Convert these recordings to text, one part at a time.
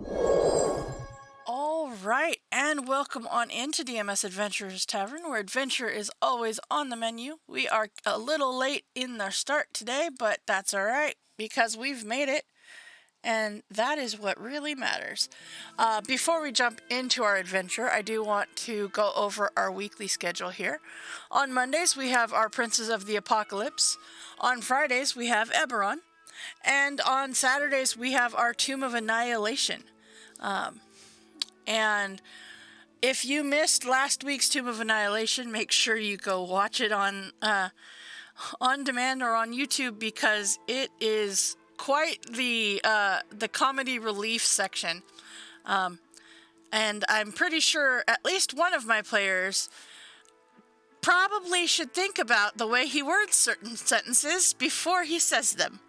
All right, and welcome on into DMS Adventurers Tavern, where adventure is always on the menu. We are a little late in our start today, but that's all right because we've made it, and that is what really matters. Before we jump into our adventure, I do want to go over our weekly schedule here. On Mondays, we have our Princes of the Apocalypse. On Fridays, we have Eberron. And on Saturdays, we have our Tomb of Annihilation. And if you missed last week's Tomb of Annihilation, make sure you go watch it on demand or on YouTube because it is quite the comedy relief section. And I'm pretty sure at least one of my players probably should think about the way he words certain sentences before he says them.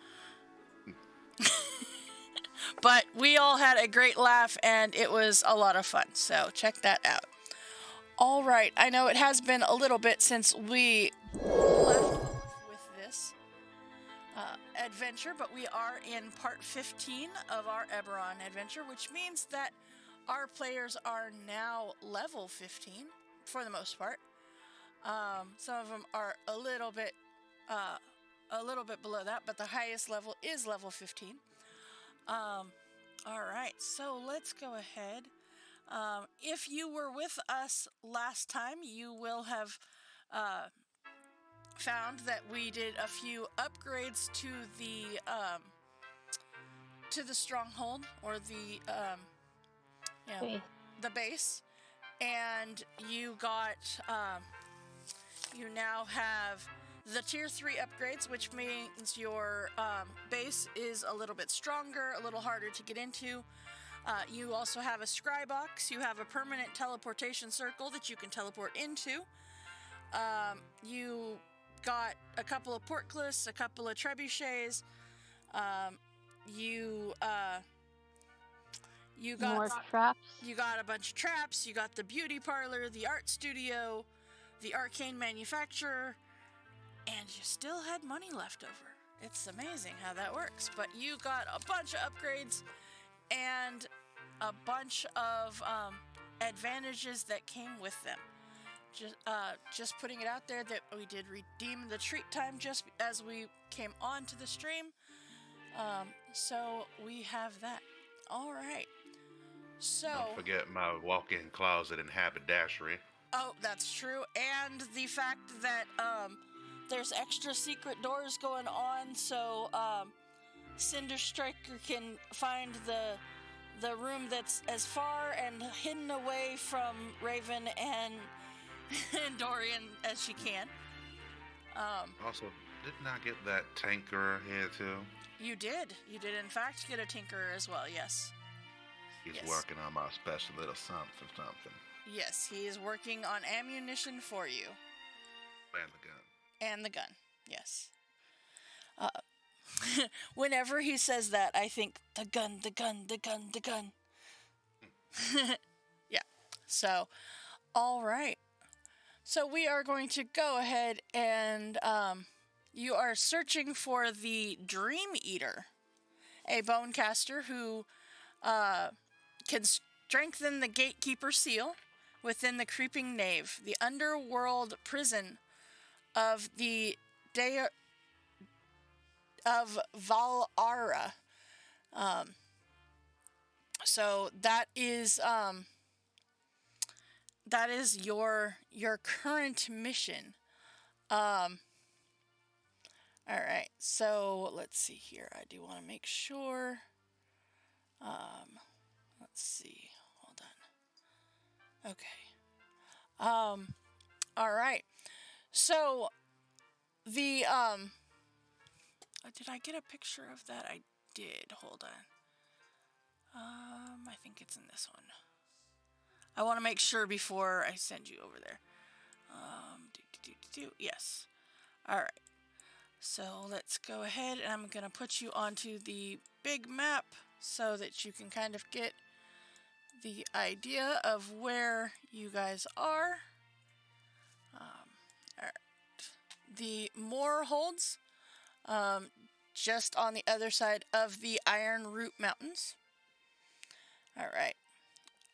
But we all had a great laugh, and it was a lot of fun, so check that out. All right, I know it has been a little bit since we left off with this adventure, but we are in part 15 of our Eberron adventure, which means that our players are now level 15, for the most part. Some of them are a little bit below that, but the highest level is level 15. All right, so let's go ahead. If you were with us last time, you will have found that we did a few upgrades to the stronghold or the base, and you got you now have the tier 3 upgrades, which means your base is a little bit stronger, a little harder to get into. You also have a scry box. You have a permanent teleportation circle that you can teleport into. You got a couple of portcullis, a couple of trebuchets. You got more traps. You got a bunch of traps. You got the beauty parlor, the art studio, the arcane manufacturer. And you still had money left over. It's amazing how that works. But you got a bunch of upgrades and a bunch of advantages that came with them. Just putting it out there that we did redeem the treat time just as we came onto the stream. So we have that. All right. So Don't forget my walk-in closet and haberdashery. Oh, that's true. And the fact that there's extra secret doors going on, so Cinder Striker can find the room that's as far and hidden away from Raven and Dorian as she can. Also, didn't I get that tinkerer here too? You did in fact get a tinkerer as well, yes. He's Yes. working on my special little something. Yes, he is working on ammunition for you. And the gun. And the gun, yes. Whenever he says that, I think, the gun. Yeah, so, all right. So we are going to go ahead and you are searching for the Dream Eater, a bonecaster who can strengthen the gatekeeper seal within the creeping nave, the underworld prison of the Day of Valara. So that is your current mission. All right. So let's see here. I do want to make sure. Let's see. Hold on. Okay. All right. So the did I get a picture of that? I did. Hold on. I think it's in this one. I want to make sure before I send you over there. Yes. All right. So let's go ahead and I'm going to put you onto the big map so that you can kind of get the idea of where you guys are. All right. The Moor holds just on the other side of the Iron Root Mountains. All right.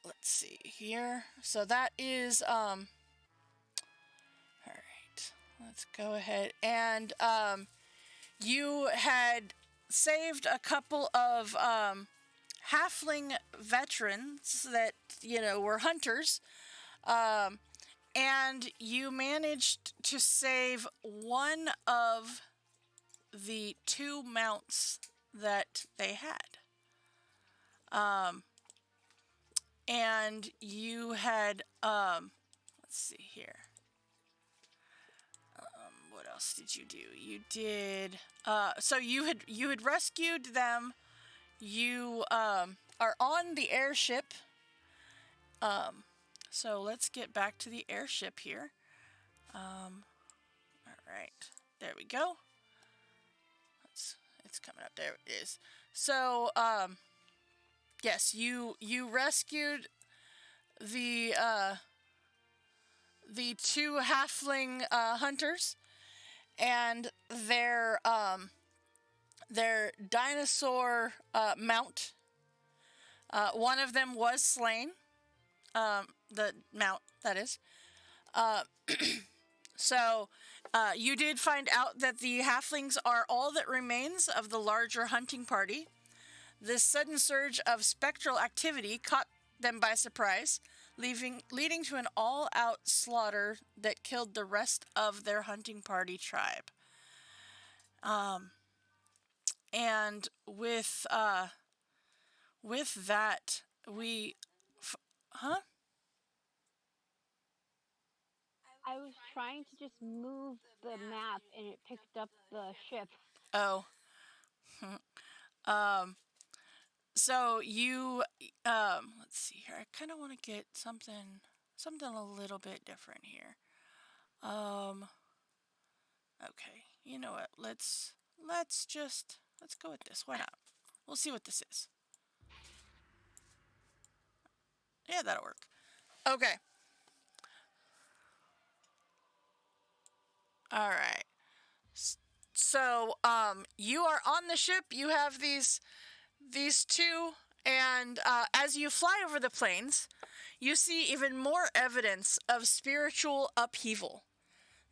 Let's see here. So that is all right. Let's go ahead and you had saved a couple of halfling veterans that were hunters, and you managed to save one of the two mounts that they had. And you had let's see here. What else did you do? You did so you had rescued them. You are on the airship. So let's get back to the airship here. All right, there we go. It's coming up. There it is. So yes, you rescued the two halfling hunters and their dinosaur mount. One of them was slain. The mount, that is. So you did find out that the halflings are all that remains of the larger hunting party. This sudden surge of spectral activity caught them by surprise, leading to an all-out slaughter that killed the rest of their hunting party tribe. And with that, huh? I was trying to just move the map and it picked up the ship. Oh. So you, let's see here. I kind of want to get something a little bit different here. Okay. You know what? Let's go with this. Why not? We'll see what this is. Yeah, that'll work. Okay. All right. So, you are on the ship. You have these two, and as you fly over the plains, you see even more evidence of spiritual upheaval.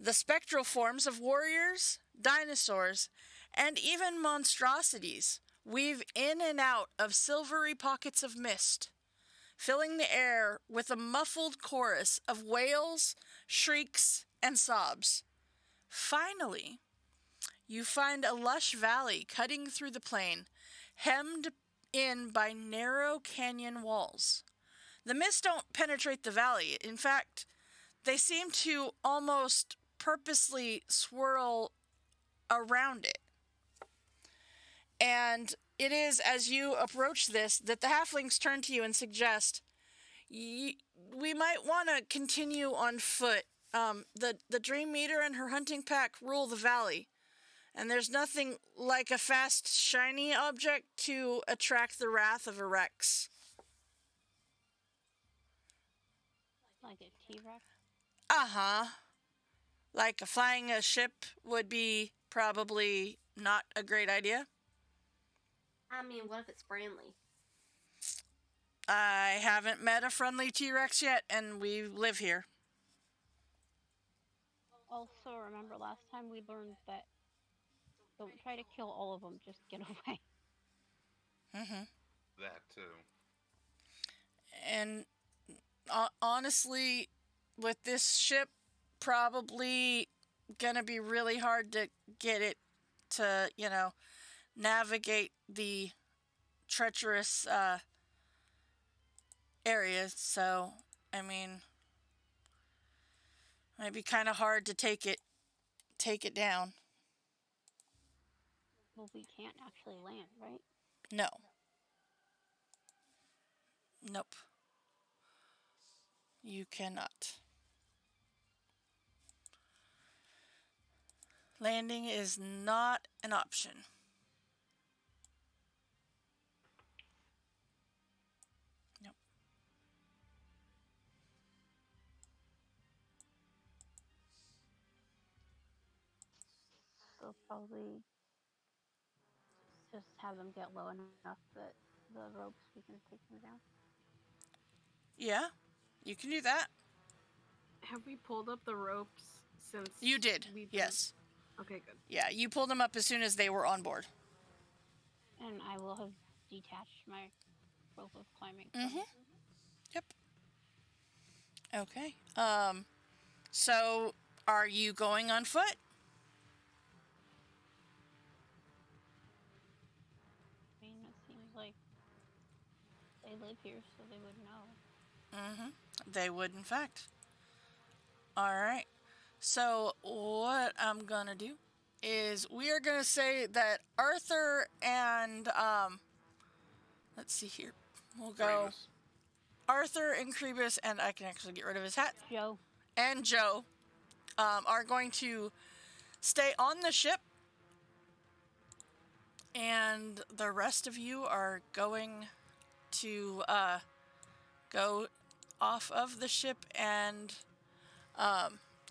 The spectral forms of warriors, dinosaurs, and even monstrosities weave in and out of silvery pockets of mist, filling the air with a muffled chorus of wails, shrieks, and sobs. Finally, you find a lush valley cutting through the plain, hemmed in by narrow canyon walls. The mists don't penetrate the valley. In fact, they seem to almost purposely swirl around it. And it is as you approach this that the halflings turn to you and suggest, we might want to continue on foot. The Dream Meter and her hunting pack rule the valley, and there's nothing like a fast, shiny object to attract the wrath of a Rex. Like a T-Rex? Uh-huh. Like flying a ship would be probably not a great idea. I mean, what if it's friendly? I haven't met a friendly T-Rex yet, and we live here. Also, remember last time we learned that don't try to kill all of them, just get away. Mm-hmm. That too. And honestly, with this ship, probably gonna be really hard to get it to, navigate the treacherous areas. So, I mean, might be kind of hard to take it down. Well, we can't actually land, right? No. Nope. You cannot. Landing is not an option. Nope. So probably just have them get low enough that the ropes, we can take them down. Yeah, you can do that. Have we pulled up the ropes since You did. Yes. Okay, good. Yeah, you pulled them up as soon as they were on board. And I will have detached my rope of climbing. Mm-hmm. Yep. Okay. So are you going on foot? I mean, it seems like they live here, so they would know. Mm-hmm. They would, in fact. All right. So what I'm gonna do is we are gonna say that Arthur and let's see here. We'll go Remus. Arthur and Krebus, and I can actually get rid of his hat. Joe. And Joe are going to stay on the ship, and the rest of you are going to go off of the ship and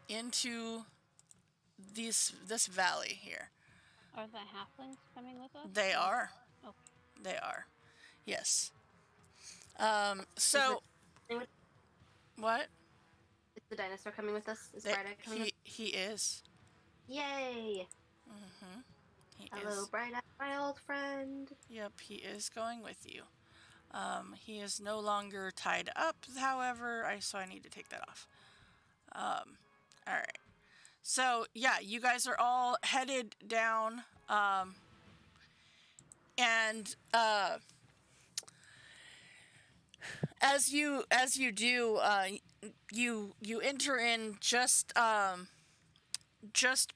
into this valley here. Are the halflings coming with us? They are. Okay. They are. Yes. So what? Is the dinosaur coming with us? Is They- Bright-Eye coming with he is. Yay! Mm-hmm. He Hello, is. Bright-Eye, my old friend. Yep, he is going with you. He is no longer tied up, however, so I need to take that off. All right. So, yeah, you guys are all headed down, and as you do, you enter in just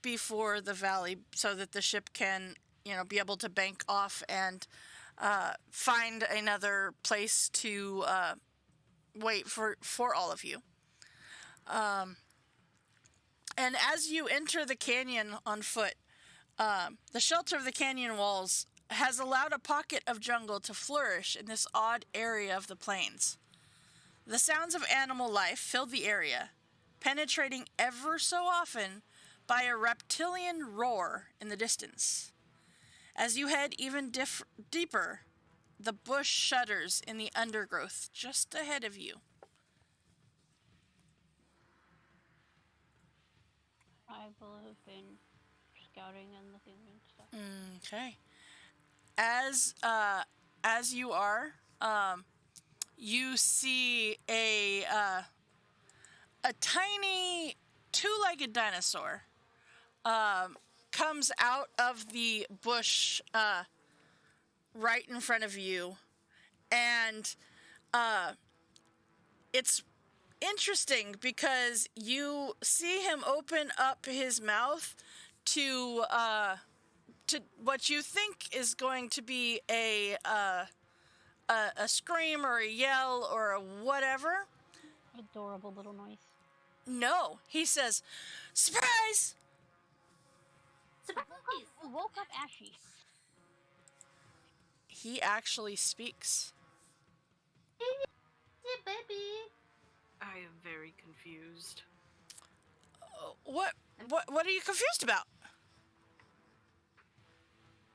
before the valley, so that the ship can be able to bank off and find another place to wait for all of you. And as you enter the canyon on foot, the shelter of the canyon walls has allowed a pocket of jungle to flourish in this odd area of the plains. The sounds of animal life fill the area, penetrating ever so often by a reptilian roar in the distance. As you head even deeper, the bush shudders in the undergrowth just ahead of you. I will have been scouting and looking and stuff. Okay. As you are, you see a tiny two-legged dinosaur comes out of the bush right in front of you, and it's interesting because you see him open up his mouth to what you think is going to be a scream or a yell or a whatever. Adorable little noise. No, he says, "Surprise!" Surprise! Who woke up Ashy? He actually speaks. Yeah, baby. I am very confused. What are you confused about?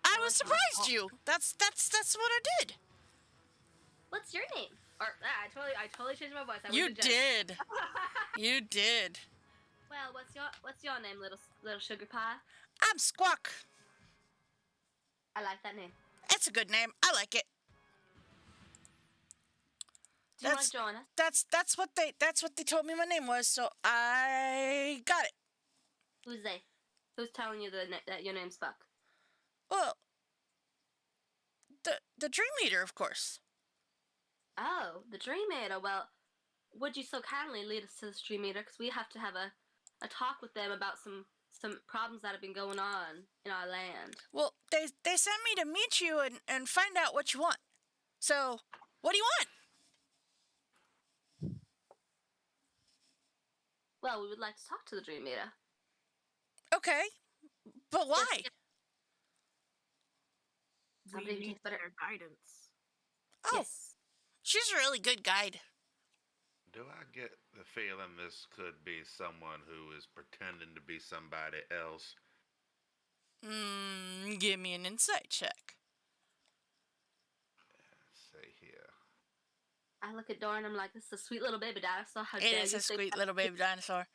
I was surprised you. That's what I did. What's your name? Or I totally changed my voice. I You wouldn't judge. did. You did. Well, what's your name, little sugar pie? I'm Squawk. I like that name. It's a good name. I like it. Do you want to join us? That's what they told me my name was, so I got it. Who's they? Who's telling you that your name's Buck? Well, the Dream Eater, of course. Oh, the Dream Eater. Well, would you so kindly lead us to the Dream Eater? Because we have to have a talk with them about some problems that have been going on in our land. Well, they sent me to meet you and find out what you want. So, what do you want? Well, we would like to talk to the Dream Eater. Okay, but why? Yes. We Somebody who need takes better. their guidance. Oh, Yes. she's a really good guide. Do I get the feeling this could be someone who is pretending to be somebody else? Give me an insight check. say here? I look at Dora and I'm like, this is a sweet little baby dinosaur. How It dare is you a say sweet that? little baby dinosaur.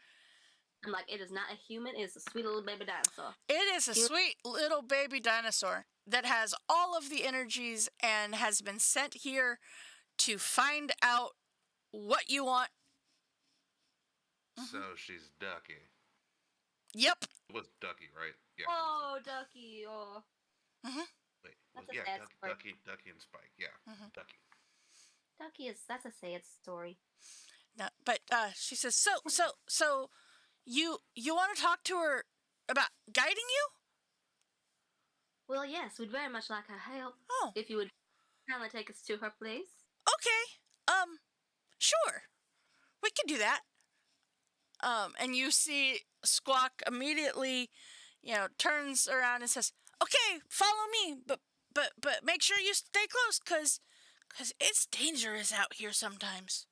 I'm like, it is not a human. It is a sweet little baby dinosaur. It is a sweet little baby dinosaur that has all of the energies and has been sent here to find out what you want. So she's Ducky. Yep. It was Ducky, right? Yeah. Oh, Ducky. Oh, Wait. That's a Yeah, sad story. Ducky and Spike. Yeah. Ducky. Ducky is, that's a sad story. No, but she says, so you want to talk to her about guiding you? Well, yes, we'd very much like her help. Oh, If you would kindly take us to her place. okay. Sure. We can do that. And you see Squawk immediately, turns around and says, "Okay, follow me, but make sure you stay close, cause it's dangerous out here sometimes."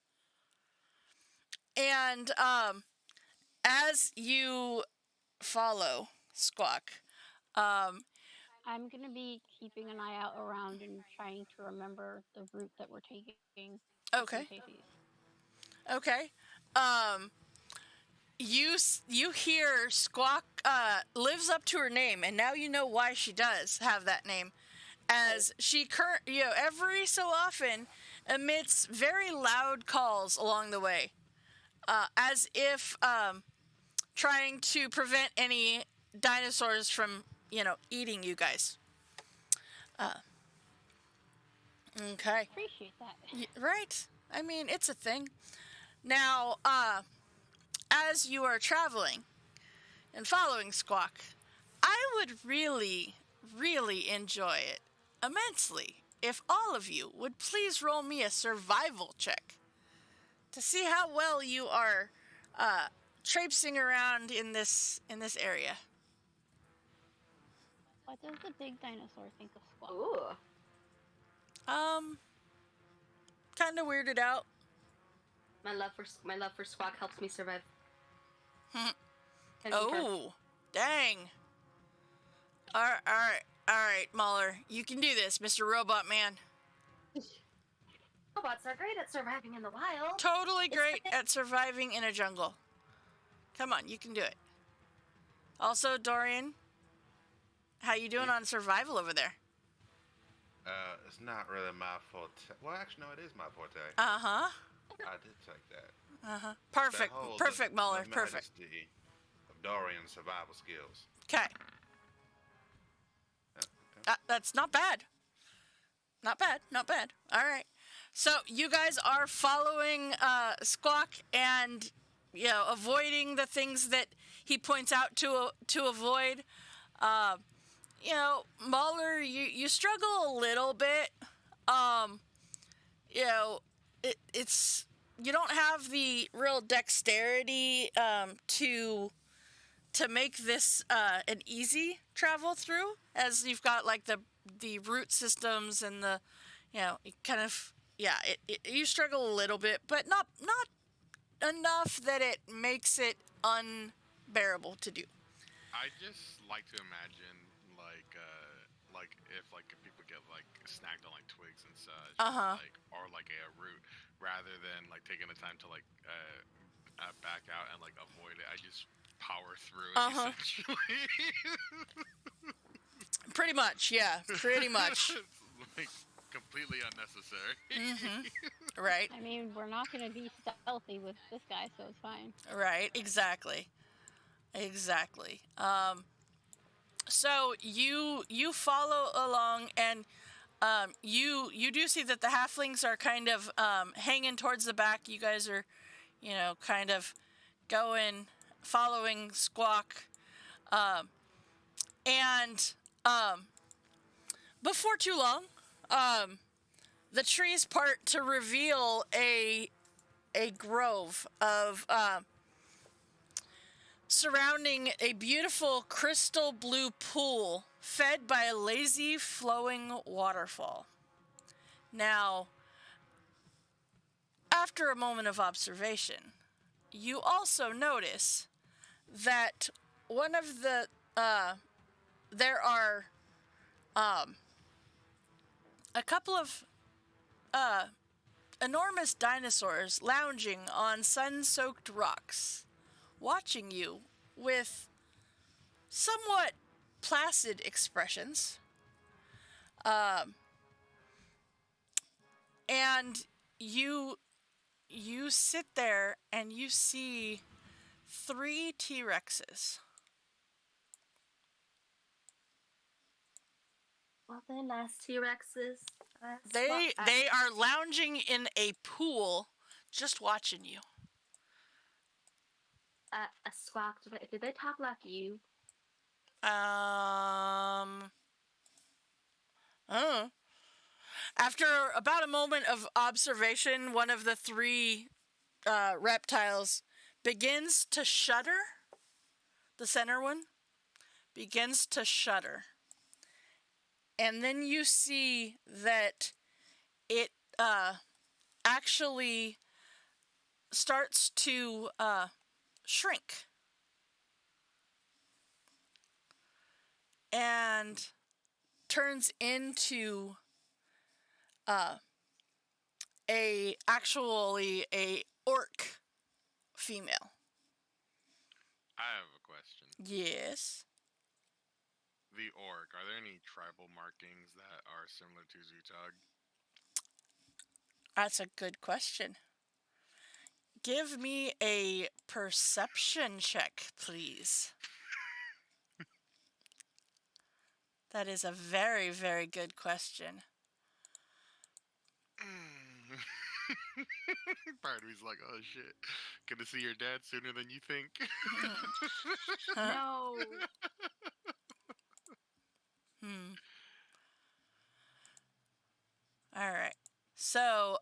And as you follow Squawk, I'm gonna be keeping an eye out around and trying to remember the route that we're taking. okay, okay, you hear Squawk lives up to her name, and now you know why she does have that name, as she every so often emits very loud calls along the way, as if trying to prevent any dinosaurs from eating you guys. Okay. Appreciate that. Right. I mean, it's a thing. Now, as you are traveling and following Squawk, I would really, really enjoy it immensely if all of you would please roll me a survival check to see how well you are traipsing around in this area. What does the big dinosaur think of Squawk? Ooh. Kind of weirded out. My love for Squawk helps me survive. Oh, dang. All right, Mahler. You can do this, Mr. Robot Man. Robots are great at surviving in the wild. Totally great at surviving in a jungle. Come on, you can do it. Also, Dorian, how you doing on survival over there? It's not really my forte. Well, actually, no, it is my forte. Uh-huh. I did take that. Uh-huh. Perfect. Perfect, Mahler. The Perfect. majesty of Dorian's survival skills. Okay. Yeah, okay. That's not bad. Not bad. All right. So you guys are following Squawk and avoiding the things that he points out to avoid. Mahler, you struggle a little bit. It's you don't have the real dexterity to make this an easy travel through, as you've got like the root systems and the kind of you struggle a little bit, but not enough that it makes it unbearable to do. I just like to imagine like if people get like snagged on like twigs and such, or like a root, rather than like taking the time to like back out and like avoid it, I just power through it essentially. Pretty much, yeah, pretty much. Like completely unnecessary. Right. I mean, we're not gonna be stealthy with this guy, so it's fine. Right. Exactly. So you follow along, and you do see that the halflings are kind of hanging towards the back. You guys are, kind of following Squawk, and before too long, the trees part to reveal a grove of surrounding a beautiful crystal blue pool fed by a lazy flowing waterfall. Now, after a moment of observation, you also notice that one of the there are a couple of enormous dinosaurs lounging on sun-soaked rocks, watching you with somewhat placid expressions. And you sit there and you see 3 T-Rexes. Well, they're nice T-Rexes. They are lounging in a pool, just watching you. A Squawk, did they talk like you? Oh. After about a moment of observation, one of the 3 reptiles begins to shudder. The center one begins to shudder. And then you see that it actually starts to shrink. And turns into a orc female. I have a question. Yes. The orc, are there any tribal markings that are similar to Zutog? That's a good question. Give me a perception check, please. That is a very, very good question. Part of me's like, oh shit, gonna see your dad sooner than you think. No. All right. So,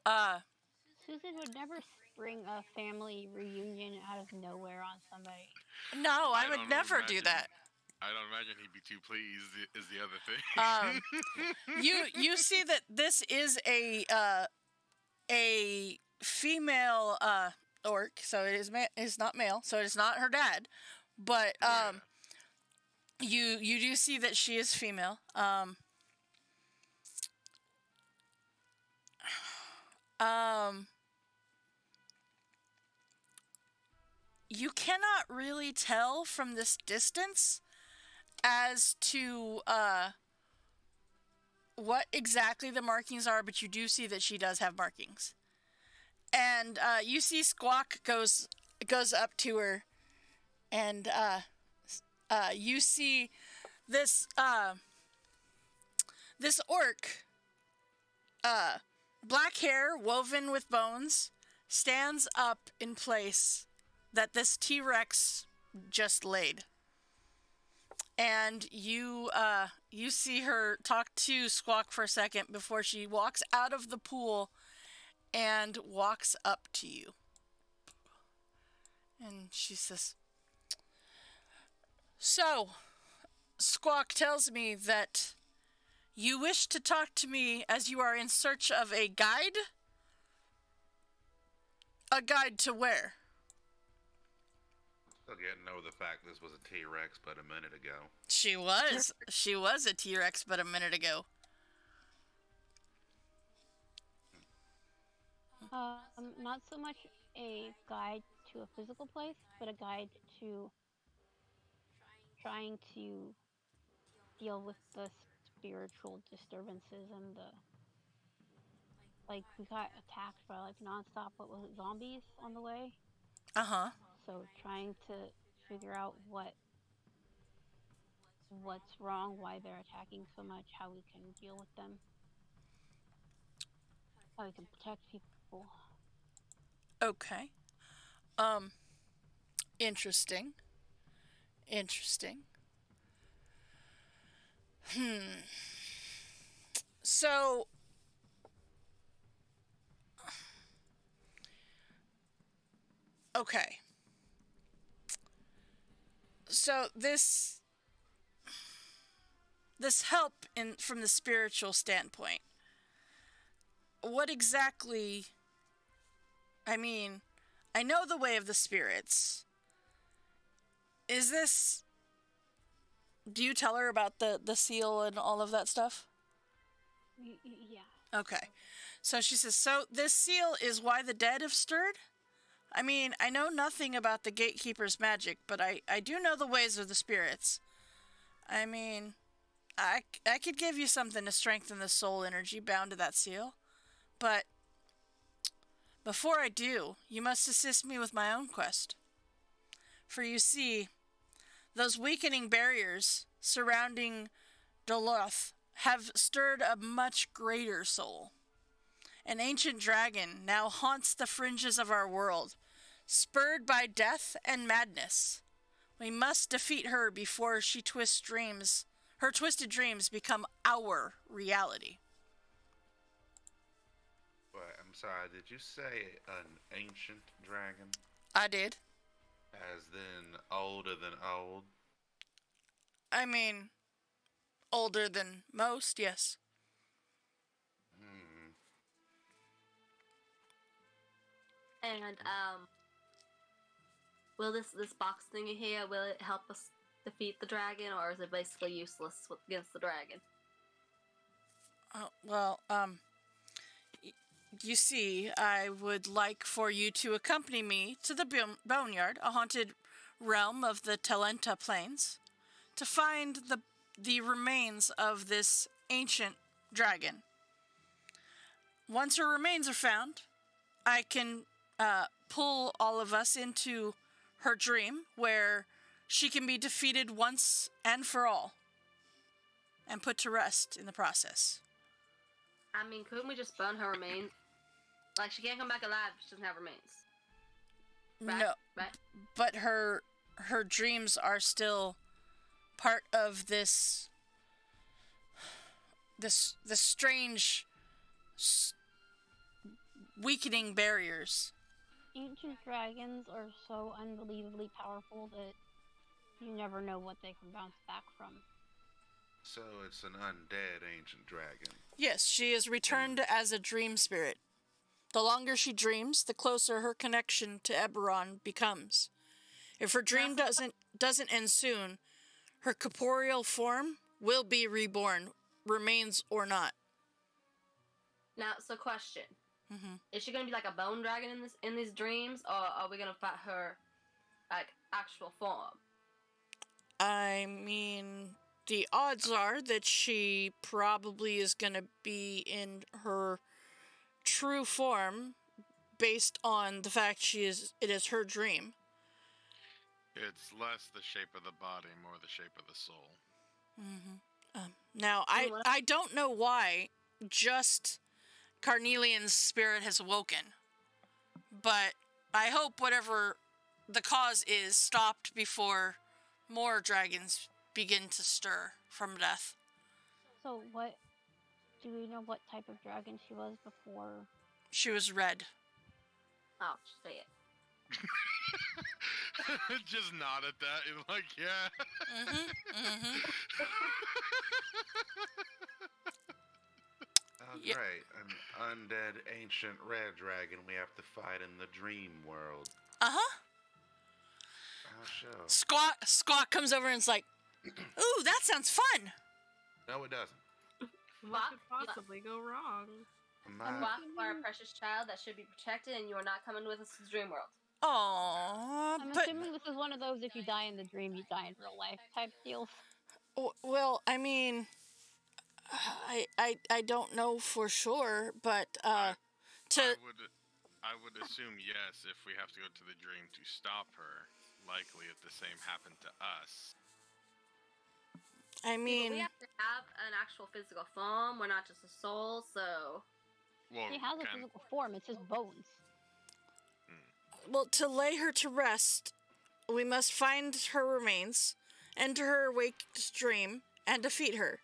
Susan would never spring a family reunion out of nowhere on somebody. no, I would never do that. I don't imagine he'd be too pleased. Is the other thing. You see that this is a female orc, so it is not male, so it's not her dad, but you do see that she is female. You cannot really tell from this distance as to what exactly the markings are, but you do see that she does have markings. And you see Squawk goes up to her, and you see this orc, black hair woven with bones, stands up in place that this T-Rex just laid. And you see her talk to Squawk for a second before she walks out of the pool and walks up to you. And she says, "So, Squawk tells me that you wish to talk to me as you are in search of a guide? A guide to where?" Still getting over the fact this was a T-Rex but a minute ago. She was a T-Rex but a minute ago. Not so much a guide to a physical place, but a guide to trying to deal with the spiritual disturbances and we got attacked by nonstop, what was it, zombies on the way? Uh-huh. So trying to figure out what's wrong, why they're attacking so much, how we can deal with them, how we can protect people. Okay. Interesting. So, okay. So this help from the spiritual standpoint. What exactly? I mean, I know the way of the spirits. Is this? Do you tell her about the seal and all of that stuff? Yeah. Okay. So she says, so this seal is why the dead have stirred? I mean, I know nothing about the gatekeeper's magic, but I do know the ways of the spirits. I mean, I could give you something to strengthen the soul energy bound to that seal. But before I do, you must assist me with my own quest. For you see, those weakening barriers surrounding Doloth have stirred a much greater soul. An ancient dragon now haunts the fringes of our world, spurred by death and madness. We must defeat her before she twists dreams. Her twisted dreams become our reality. But I'm sorry, did you say an ancient dragon? I did. As in older than old? I mean, older than most, yes. And will this box thingy here, will it help us defeat the dragon, or is it basically useless against the dragon? Well, you see, I would like for you to accompany me to the Boneyard, a haunted realm of the Talenta Plains, to find the remains of this ancient dragon. Once her remains are found, I can pull all of us into her dream, where she can be defeated once and for all, and put to rest in the process. I mean, couldn't we just burn her remains? Like, she can't come back alive if she doesn't have remains. Right? No, Right? but her dreams are still part of this strange weakening barriers. Ancient dragons are so unbelievably powerful that you never know what they can bounce back from. So it's an undead ancient dragon. Yes, she is returned as a dream spirit. The longer she dreams, the closer her connection to Eberron becomes. If her dream doesn't end soon, her corporeal form will be reborn, remains or not. Now, so question. Mm-hmm. Is she gonna be like a bone dragon in these dreams, or are we gonna fight her like actual form? I mean, the odds are that she probably is going to be in her true form, based on the fact it is her dream. It's less the shape of the body, more the shape of the soul. Mm-hmm. Now, I don't know why just Carnelian's spirit has awoken, but I hope whatever the cause is stopped before more dragons begin to stir from death. So do we know what type of dragon she was before? She was red. Oh, shit. Just nod at that. You're like, yeah. Mm-hmm. Oh, Yep. great. An undead ancient red dragon we have to fight in the dream world. Uh-huh. Oh, sure. Squawk comes over and is like, ooh, that sounds fun. No, it doesn't. What could possibly go wrong? Walk are a precious child that should be protected, and you are not coming with us to the dream world. Aww, I'm but assuming this is one of those if you die in the dream, you die in real life type deals. well, I mean, I don't know for sure, but I would assume yes if we have to go to the dream to stop her. Likely if the same happened to us. I mean, we have to have an actual physical form. We're not just a soul, so. Well, She has a physical form, it's just bones. well, to lay her to rest, we must find her remains, enter her awake dream, and defeat her.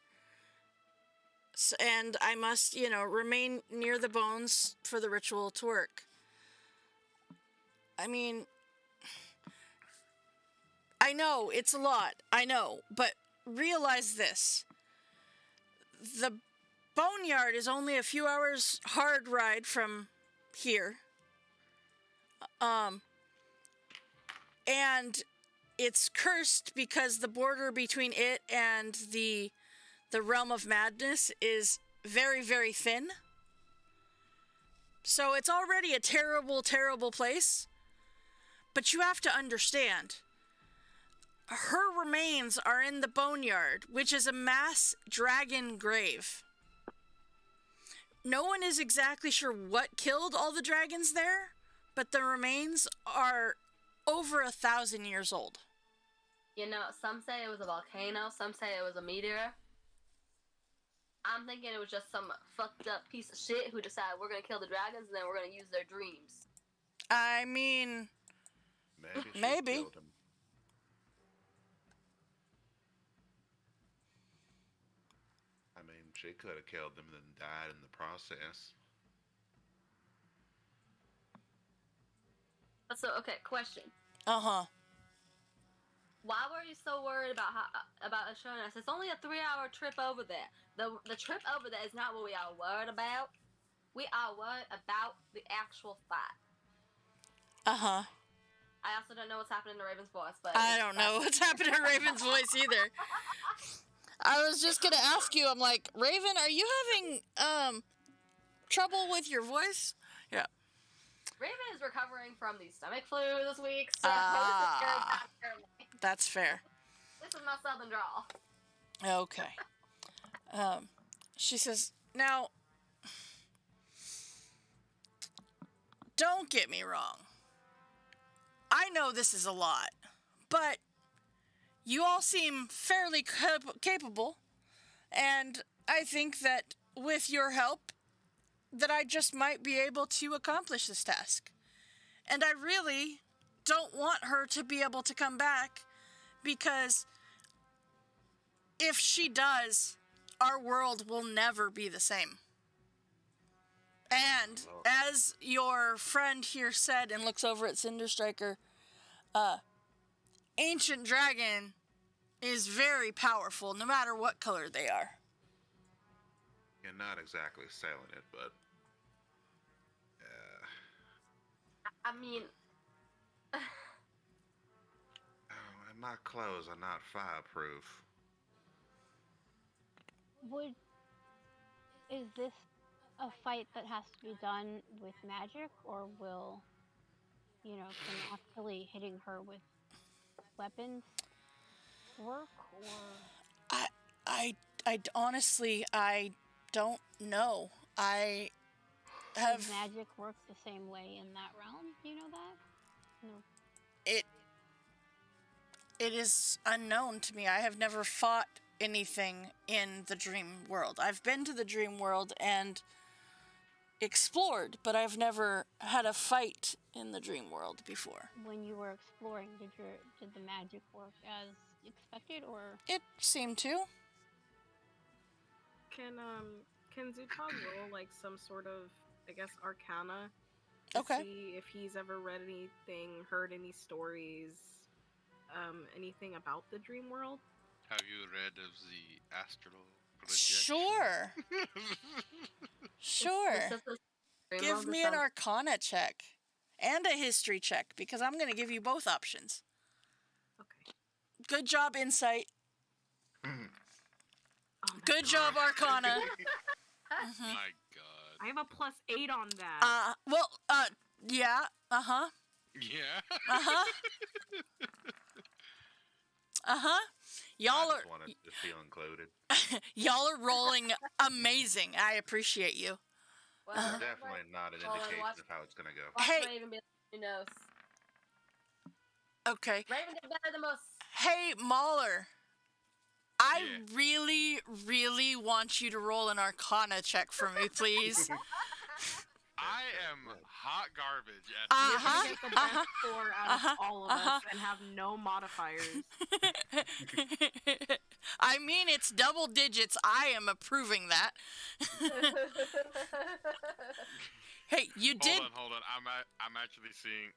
And I must, remain near the bones for the ritual to work. I mean, I know, it's a lot, I know, but realize this. The Boneyard is only a few hours hard ride from here. And it's cursed because the border between it and the realm of madness is very, very thin. So it's already a terrible, terrible place. But you have to understand, her remains are in the boneyard, which is a mass dragon grave. No one is exactly sure what killed all the dragons there, but the remains are over 1,000 years old. You know, some say it was a volcano, some say it was a meteor. I'm thinking it was just some fucked up piece of shit who decided we're gonna kill the dragons and then we're gonna use their dreams. I mean, Maybe. Killed him. I mean, she could have killed them and then died in the process. So, okay, question. uh-huh. Why were you so worried about us showing us? It's only a 3-hour trip over there. The trip over there is not what we are worried about. We are worried about the actual fight. Uh-huh. I also don't know what's happening to Raven's voice, but I don't know what's happening to Raven's voice either. I was just gonna ask you, I'm like, Raven, are you having trouble with your voice? Yeah. Raven is recovering from the stomach flu this week, so this is very bad for me. That's fair. This is my southern drawl. Okay. She says, now, don't get me wrong. I know this is a lot, but you all seem fairly capable, and I think that with your help, that I just might be able to accomplish this task. And I really don't want her to be able to come back, because if she does, our world will never be the same. And as your friend here said, and looks over at Cinderstriker, Ancient Dragon is very powerful, no matter what color they are. You're not exactly selling it, but... I mean... and my clothes are not fireproof. Is this a fight that has to be done with magic, or will, can actually hitting her with weapons work, or? I honestly, I don't know. I have... Does magic work the same way in that realm? Do you know that? No. It is unknown to me. I have never fought anything in the dream world. I've been to the dream world and explored, but I've never had a fight in the dream world before. When you were exploring, did the magic work as expected, or? It seemed to. Can Zutog roll like some sort of, I guess, arcana to see if he's ever read anything, heard any stories, anything about the dream world? Have you read of the astral projection? Sure. Sure. Give me an arcana check and a history check, because I'm going to give you both options. Okay. Good job, insight. Oh, Good job, arcana. My God. I have a +8 on that. Yeah, uh-huh. Yeah. Uh-huh. Uh-huh. I just wanted to feel included. Y'all are rolling amazing. I appreciate you. Well, It's definitely not an indication of how it's going to go. Watch Hey. Raven be like, who knows? Okay. Raven did better than most. Hey, Mauler. I Yeah. really, really want you to roll an arcana check for me, please. I am hot garbage at You're Uh-huh. gonna get the best score out of all of us and have no modifiers. I mean, it's double digits. I am approving that. Hey, you did... Hold on. I'm actually seeing.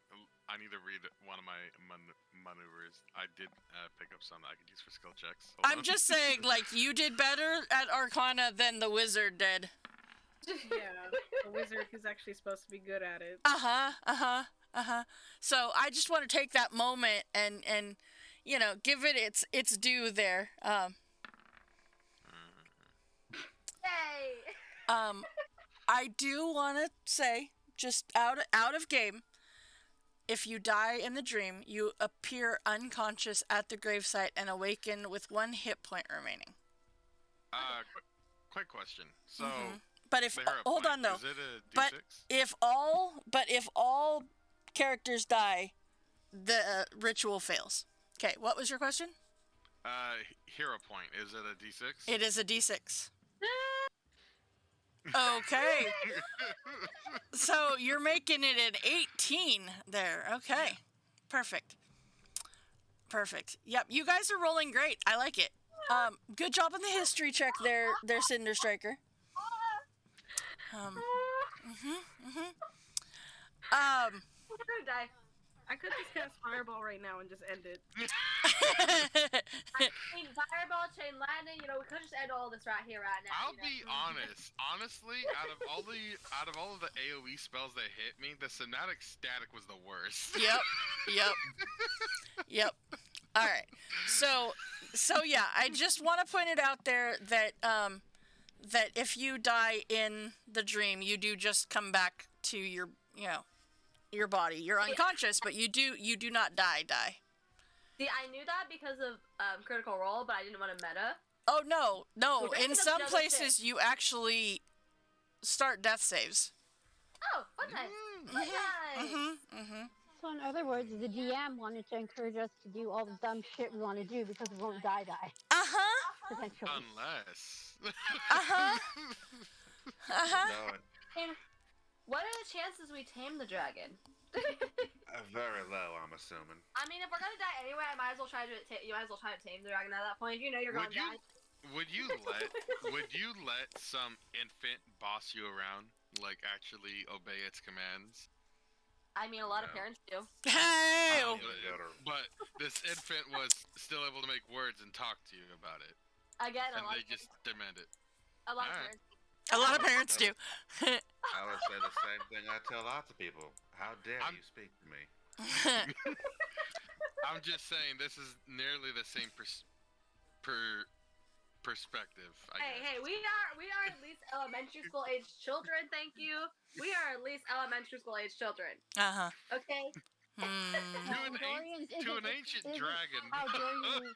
I need to read one of my maneuvers. I did pick up some that I could use for skill checks. Hold I'm on. just saying, like, you did better at arcana than the wizard did. Yeah, the wizard who's actually supposed to be good at it. So I just want to take that moment and give it its due there. Yay! I do want to say just out of game. If you die in the dream, you appear unconscious at the gravesite and awaken with 1 hit point remaining. Quick question. So, but if hold on though, is it a but D6? if all characters die, the ritual fails. Okay, what was your question? Hero point. Is it a D6? It is a D6. Okay. So you're making it an 18 there. Okay. Perfect. Yep, you guys are rolling great. I like it. Good job on the history check there, Cinder Striker. I'm gonna die. I could just cast Fireball right now and just end it. Fireball, Chain Lightning, we could just end all this right here, right now. I'll be honest. Honestly, out of all of the AoE spells that hit me, the Sonatic Static was the worst. Yep. All right. So yeah, I just want to point it out there that that if you die in the dream, you do just come back to your body. You're unconscious, but you do not die. See, I knew that because of Critical Role, but I didn't want to meta. Oh no! Okay, In some places, you actually start death saves. Oh, fun time! So in other words, the DM wanted to encourage us to do all the dumb shit we want to do because we won't die. Potentially. Unless. No, What are the chances we tame the dragon? very low, I'm assuming. I mean, if we're gonna die anyway, you might as well try to tame the dragon at that point. You're gonna die. Would you let some infant boss you around, like actually obey its commands? I mean, a lot of parents do. Hey! But this infant was still able to make words and talk to you about it. Again, and they just demand it. A lot of parents. A lot of parents do. I would say the same thing I tell lots of people. How dare you speak to me? I'm just saying, this is nearly the same perspective. Hey, we are at least elementary school age children. Thank you. We are at least elementary school age children. Okay. To an ancient dragon. How dare you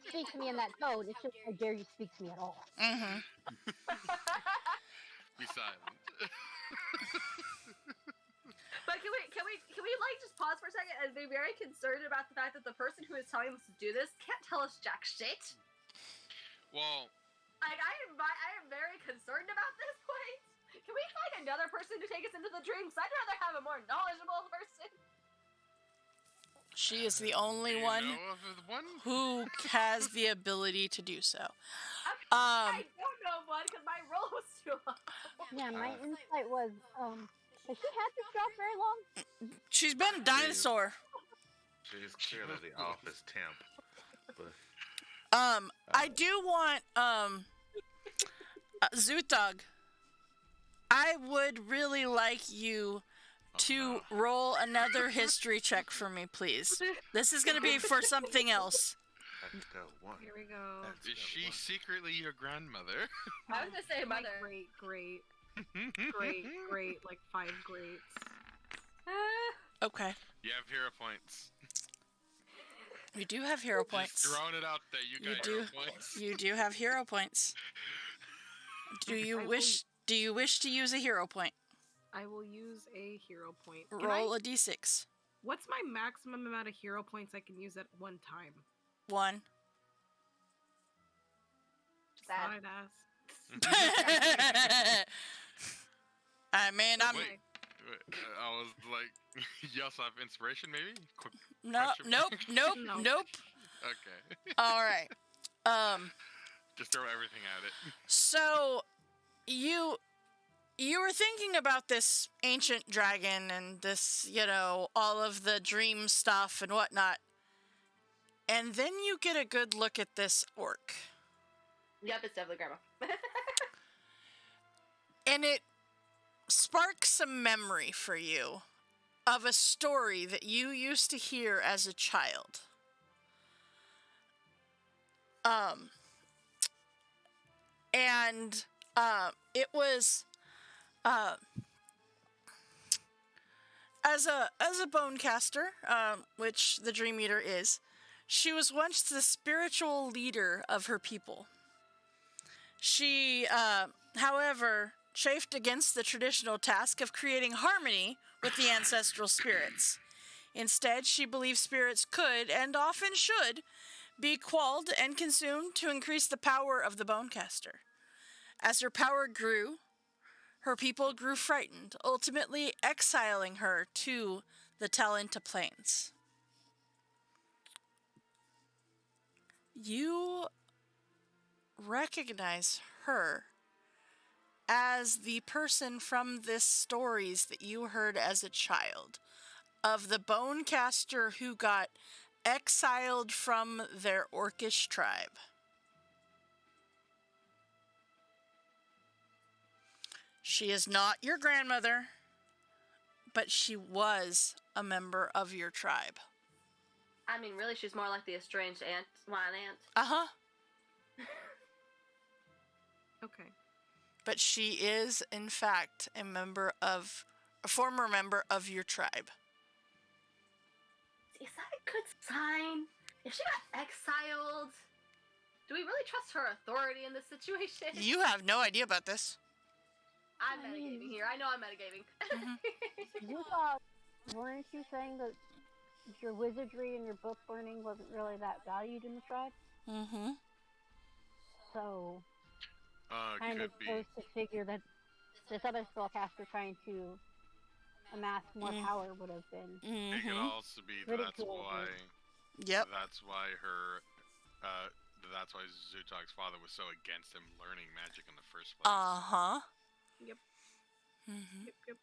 speak to me in that tone? It's just how dare you speak to me at all. Be silent. But can we like just pause for a second and be very concerned about the fact that the person who is telling us to do this can't tell us jack shit? Well, like I am very concerned about this point. Can we find another person to take us into the dream? 'Cause I'd rather have a more knowledgeable person. She is the only one who has the ability to do so. I don't know one because my roll was too low. Yeah, my insight was, has she had this job very long? She's been a dinosaur. She's clearly the office temp. But, I do want, Zutog, I would really like you to roll another history check for me, please. This is going to be for something else. let's go. One. Here we go. Is she secretly your grandmother? I was gonna say mother. Great. Like 5 greats. Okay. You have hero points. You do have hero points. Just throwing it out there. You got hero points. You do have hero points. Do you wish to use a hero point? I will use a hero point. Roll a d6. What's my maximum amount of hero points I can use at one time? 1. Just thought I'd ask. I mean, I'm. Wait, I was like, you also have inspiration, maybe? Nope. Okay. All right. Just throw everything at it. So, you were thinking about this ancient dragon and this, all of the dream stuff and whatnot. And then you get a good look at this orc. Yep, it's definitely grandma. And it sparks some memory for you of a story that you used to hear as a child. And it was as a bone caster, which the Dream Eater is, she was once the spiritual leader of her people. She, however, chafed against the traditional task of creating harmony with the ancestral spirits. Instead, she believed spirits could, and often should, be quelled and consumed to increase the power of the bonecaster. As her power grew, her people grew frightened, ultimately exiling her to the Talenta Plains. You recognize her as the person from the stories that you heard as a child of the bonecaster who got exiled from their orcish tribe. She is not your grandmother, but she was a member of your tribe. I mean, really, she's more like the estranged aunt, wine aunt. Uh-huh. Okay. But she is, in fact, a former member of your tribe. Is that a good sign? If she got exiled, do we really trust her authority in this situation? You have no idea about this. I'm metagaming here. I know I'm metagaming. You weren't you saying that your wizardry and your book learning wasn't really that valued in the tribe? Mm-hmm. So, kind of Could be. goes to figure that this other spellcaster trying to amass more power would have been. It could also be that's why. Yep. That's why her. That's why Zutog's father was so against him learning magic in the first place. Uh-huh. Yep. Mm-hmm. Yep.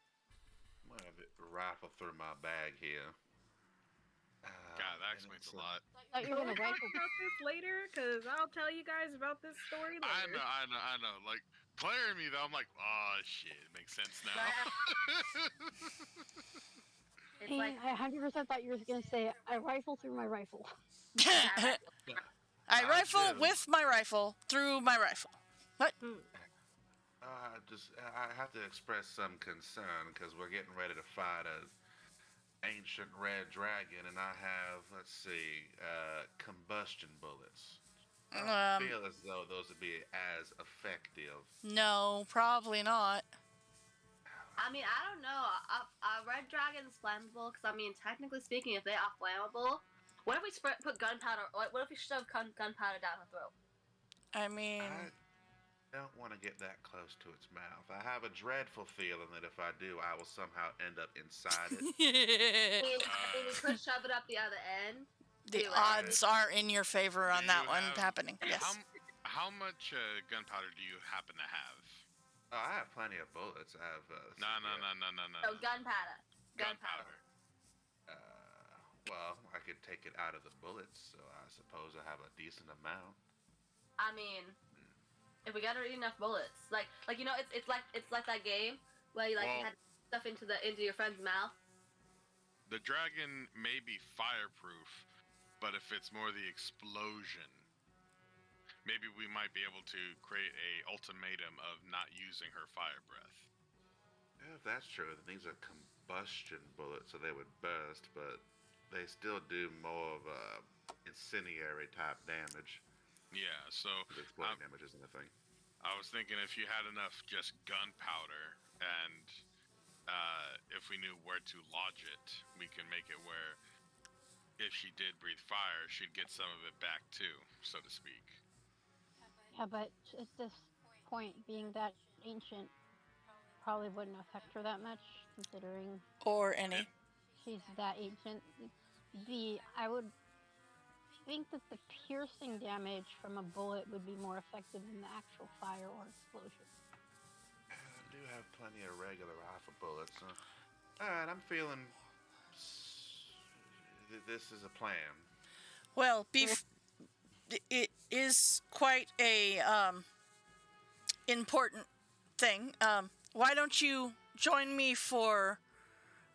I'm gonna rifle through my bag here. God, that explains a lot. Thought you were We'll gonna talk rifle. about this later, because I'll tell you guys about this story later. I know. Like, player me though, I'm like, oh shit, it makes sense now. It's like, I 100% thought you were gonna say I rifle through my rifle. I rifle with my rifle through my rifle. What? I have to express some concern because we're getting ready to fight a ancient red dragon, and I have, let's see, combustion bullets. I don't feel as though those would be as effective. No, probably not. I mean, I don't know. A red dragon's flammable, because, I mean, technically speaking, if they are flammable, what if we put gunpowder, what if we shove gunpowder down her throat? I mean... I don't want to get that close to its mouth. I have a dreadful feeling that if I do, I will somehow end up inside it. I mean, we could shove it up the other end. The odds are in your favor on that one happening. Yes. How much gunpowder do you happen to have? Oh, I have plenty of bullets. I have. No. Oh, gunpowder. Gunpowder. Well, I could take it out of the bullets, so I suppose I have a decent amount. I mean, if we got enough bullets, like you know, it's like that game where you had stuff into your friend's mouth. The dragon may be fireproof, but if it's more the explosion, maybe we might be able to create a ultimatum of not using her fire breath. Yeah, if that's true, then these are combustion bullets, so they would burst, but they still do more of incendiary type damage. Yeah, so exploding damage isn't a thing. I was thinking if you had enough just gunpowder, and if we knew where to lodge it, we can make it where if she did breathe fire, she'd get some of it back too, so to speak. Yeah, but at this point, being that ancient, probably wouldn't affect her that much, considering. Or any. She's that ancient. I would think that the piercing damage from a bullet would be more effective than the actual fire or explosion. I do have plenty of regular rifle bullets. Alright, I'm feeling this is a plan. Well, it is quite a important thing. Why don't you join me for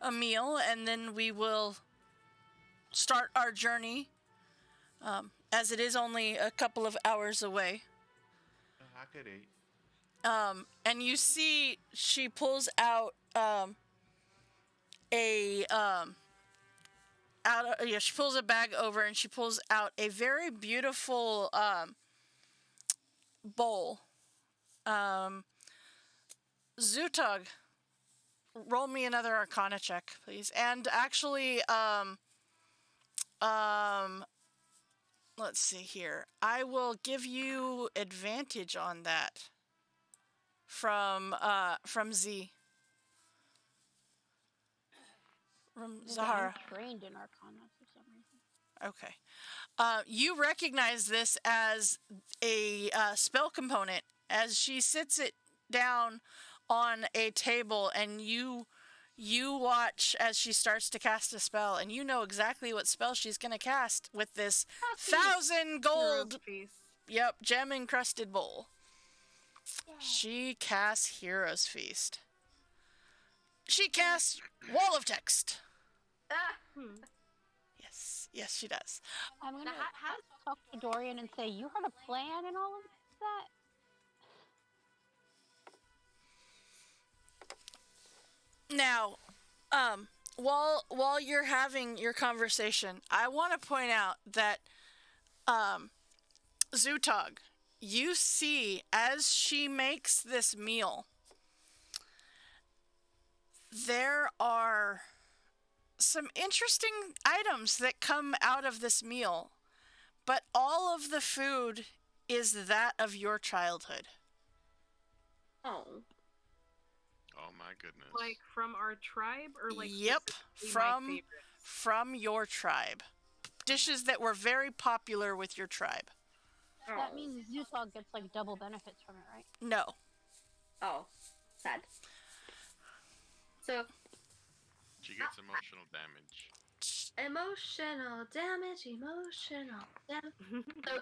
a meal, and then we will start our journey, as it is only a couple of hours away. I could eat. And you see she pulls out a she pulls a bag over and she pulls out a very beautiful bowl. Zutog, roll me another Arcana check, please. And actually, let's see here. I will give you advantage on that from Z. From Zahara. I'm trained in Arcana for some reason. Okay. You recognize this as a spell component as she sits it down on a table, and you watch as she starts to cast a spell, and you know exactly what spell she's going to cast with this 1,000 gold, gem encrusted bowl. Yeah. She casts Hero's Feast. She casts Wall of Text. Yes, she does. I'm gonna talk to Dorian and say, you had a plan and all of that? Now, while you're having your conversation, I want to point out that Zutog, you see as she makes this meal, there are some interesting items that come out of this meal, but all of the food is that of your childhood. Oh my goodness. Like from our tribe, or like yep, from your tribe. Dishes that were very popular with your tribe. That means Zutog gets like double benefits from it, right? No. Oh, sad. So she gets emotional damage. Emotional damage. So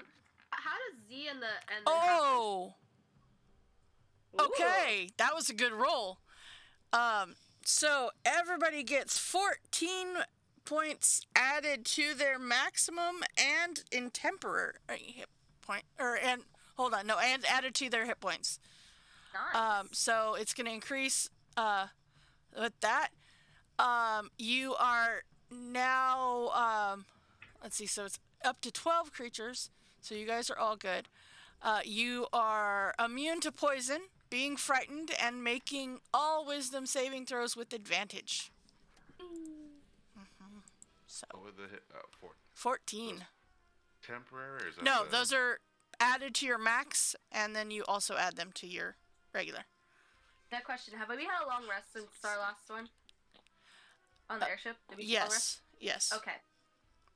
how does Z and the Oh. Okay, that was a good roll. So everybody gets 14 points added to their maximum and in temporary hit point, and added to their hit points. Nice. So it's going to increase with that. You are now let's see, so it's up to 12 creatures. So you guys are all good. You are immune to poison, being frightened, and making all wisdom saving throws with advantage. So. What were the 14. Those temporary? Or is that no, those are added to your max, and then you also add them to your regular. That question: have we had a long rest since our last one on the airship? Did we yes. Yes. Okay.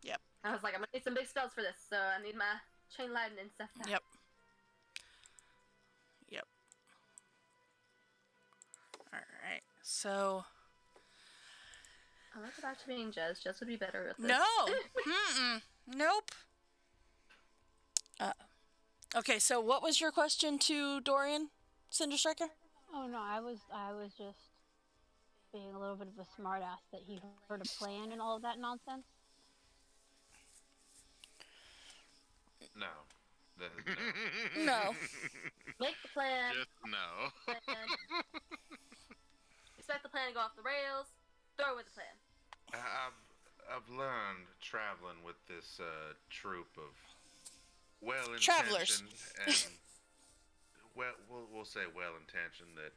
Yep. I was like, I'm gonna need some big spells for this, so I need my chain lightning and stuff now. Yep. All right. So. I'm not about to being Jez. Jez would be better with this. No. Nope. Okay. So, what was your question to Dorian, Cinder Striker? Oh no, I was just being a little bit of a smartass that he heard a plan and all of that nonsense. No. No. Make the plan. Just no. Expect the plan to go off the rails. Throw away the plan. I've learned traveling with this troop of well-intentioned travelers and we'll say well-intentioned that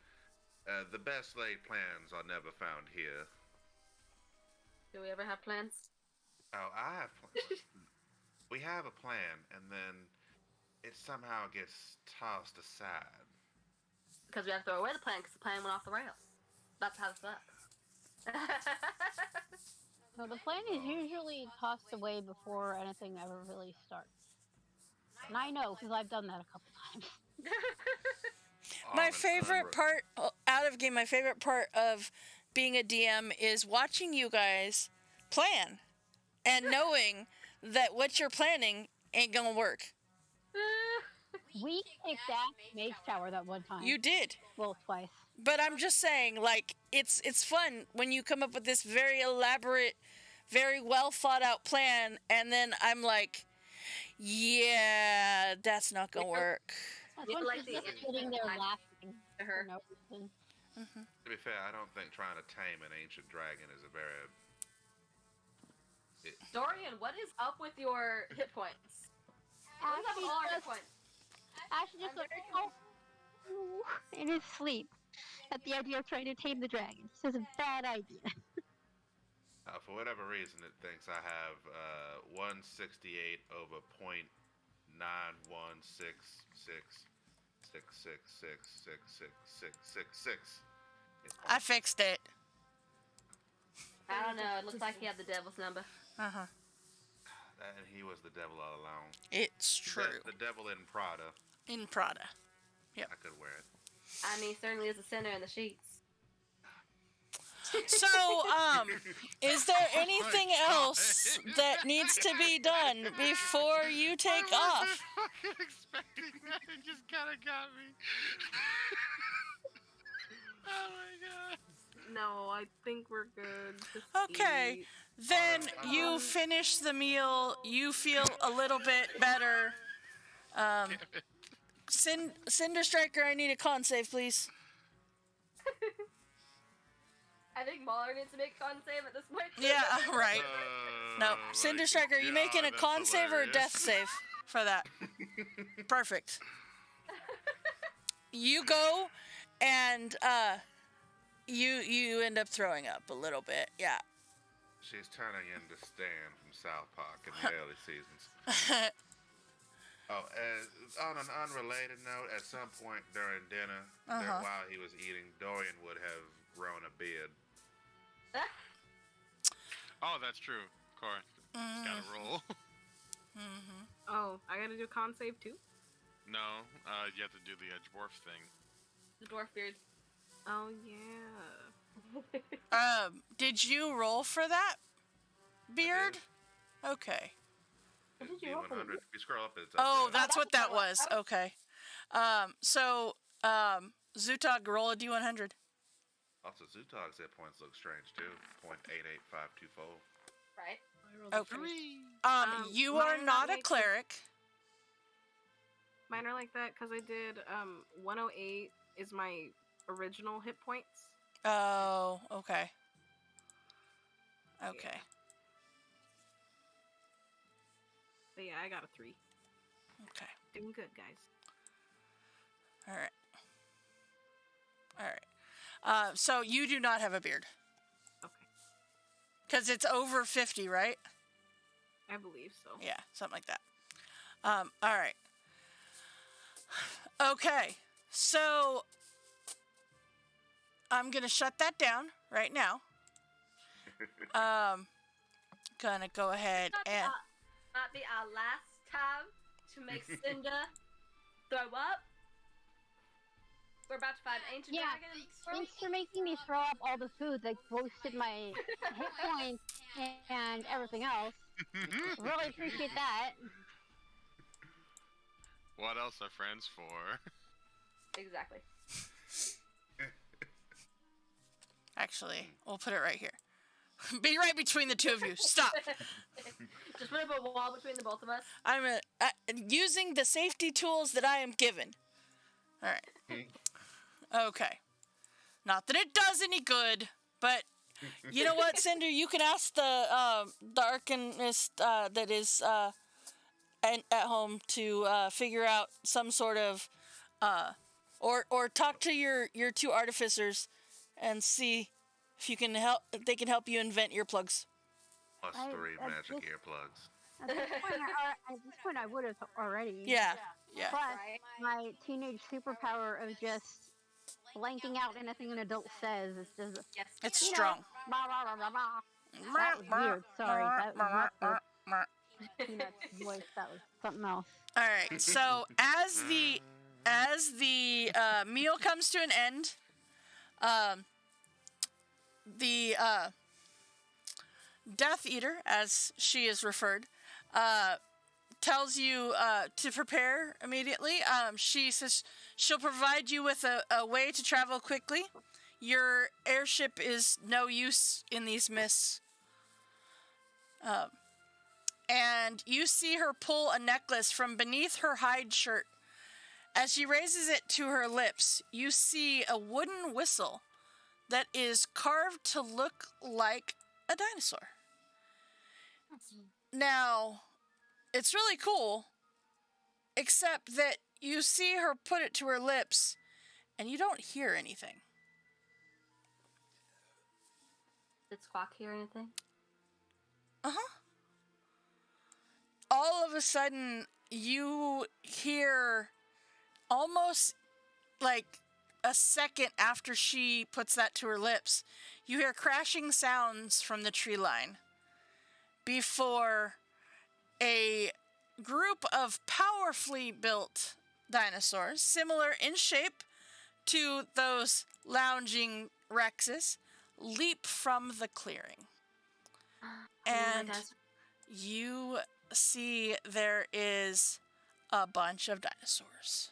the best laid plans are never found here. Do we ever have plans? Oh, I have plans. We have a plan, and then it somehow gets tossed aside. Because we have to throw away the plan because the plan went off the rails. That's how this works. No, the plan is usually tossed away before anything ever really starts. And I know, because I've done that a couple times. My favorite part out of game, my favorite part of being a DM is watching you guys plan and knowing that what you're planning ain't gonna work. We kicked ass Mage Tower that one time. You did. Well, twice. But I'm just saying, like, it's fun when you come up with this very elaborate, very well thought out plan, and then I'm like, yeah, that's not gonna work. That's when she's just sitting there laughing for no reason. To be fair, I don't think trying to tame an ancient dragon is a very. Dorian, what is up with your hit points? What is up with all our hit points? Ashley just like, in his sleep at the idea of trying to tame the dragon. This is a bad idea. For whatever reason, it thinks I have 168 over 0.916666666666. I fixed it. I don't know. It looks like he had the devil's number. Uh-huh. And he was the devil all along. It's true. The devil in Prada. In Prada. Yep. I could wear it. I mean, certainly is a sinner in the sheets. So, is there anything else that needs to be done before you take I off? wasn't fucking expecting that. It just kind of got me. Oh my god. No, I think we're good. Just Okay. eat. Then you finish the meal. You feel a little bit better. Cinder Striker, I need a con save, please. I think Mahler needs to make a con save at this point. Yeah, right. No, my Cinder Striker, are you making a God, con that's save or a hilarious. death save for that? Perfect. You go, and you end up throwing up a little bit. Yeah. She's turning into Stan from South Park in the early seasons. On an unrelated note, at some point during dinner, while he was eating, Dorian would have grown a beard. Oh, that's true. Of course. Gotta roll. Oh, I gotta do a con save too? No, you have to do the dwarf thing. The dwarf beard. Oh, yeah. Did you roll for that beard? Okay. What did you roll for? D100. If you scroll up, it's up Oh, there. that's what that was. Okay. Zutog, roll a D100. Also, Zutog's hit points look strange too. 0.88524. Right. I rolled a Okay. three. You mine are are not a like- cleric. Mine are like that because I did 108 is my original hit points. Oh, okay. Okay. But yeah, I got a 3. Okay. Doing good, guys. All right. All right. So you do not have a beard. Okay. Because it's over 50, right? I believe so. Yeah, something like that. All right. Okay. So I'm going to shut that down right now. Gonna go ahead and... Might be our last time to make Cinder throw up. We're about to find ancient Yeah, dragon. thanks for making me throw up all the food that boosted my hit points and everything else. Really appreciate that. What else are friends for? Exactly. Actually, we'll put it right here. Be right between the two of you. Stop. Just put up a wall between the both of us. I'm using the safety tools that I am given. All right. Okay. Not that it does any good, but you know what, Cinder? You can ask the arcanist that is at home to figure out some sort of or talk to your two artificers and see if you can help. If they can help you invent earplugs. Plus 3 magic earplugs. At this point, I would have already. Yeah. Yeah. Plus, Right. my teenage superpower of just blanking out anything an adult says is just Yes. It's you know, strong. Rah, rah, rah, rah, rah. That was weird. Sorry, that was not the Peanut's voice. That was something else. All right. So as the meal comes to an end, the Death Eater, as she is referred, tells you to prepare immediately. She says she'll provide you with a way to travel quickly. Your airship is no use in these mists. And you see her pull a necklace from beneath her hide shirt. As she raises it to her lips, you see a wooden whistle that is carved to look like a dinosaur. Now, it's really cool, except that you see her put it to her lips, and you don't hear anything. Did Squawk hear anything? Uh-huh. All of a sudden, you hear almost like a second after she puts that to her lips, you hear crashing sounds from the tree line before a group of powerfully built dinosaurs, similar in shape to those lounging Rexes, leap from the clearing. And you see there is a bunch of dinosaurs.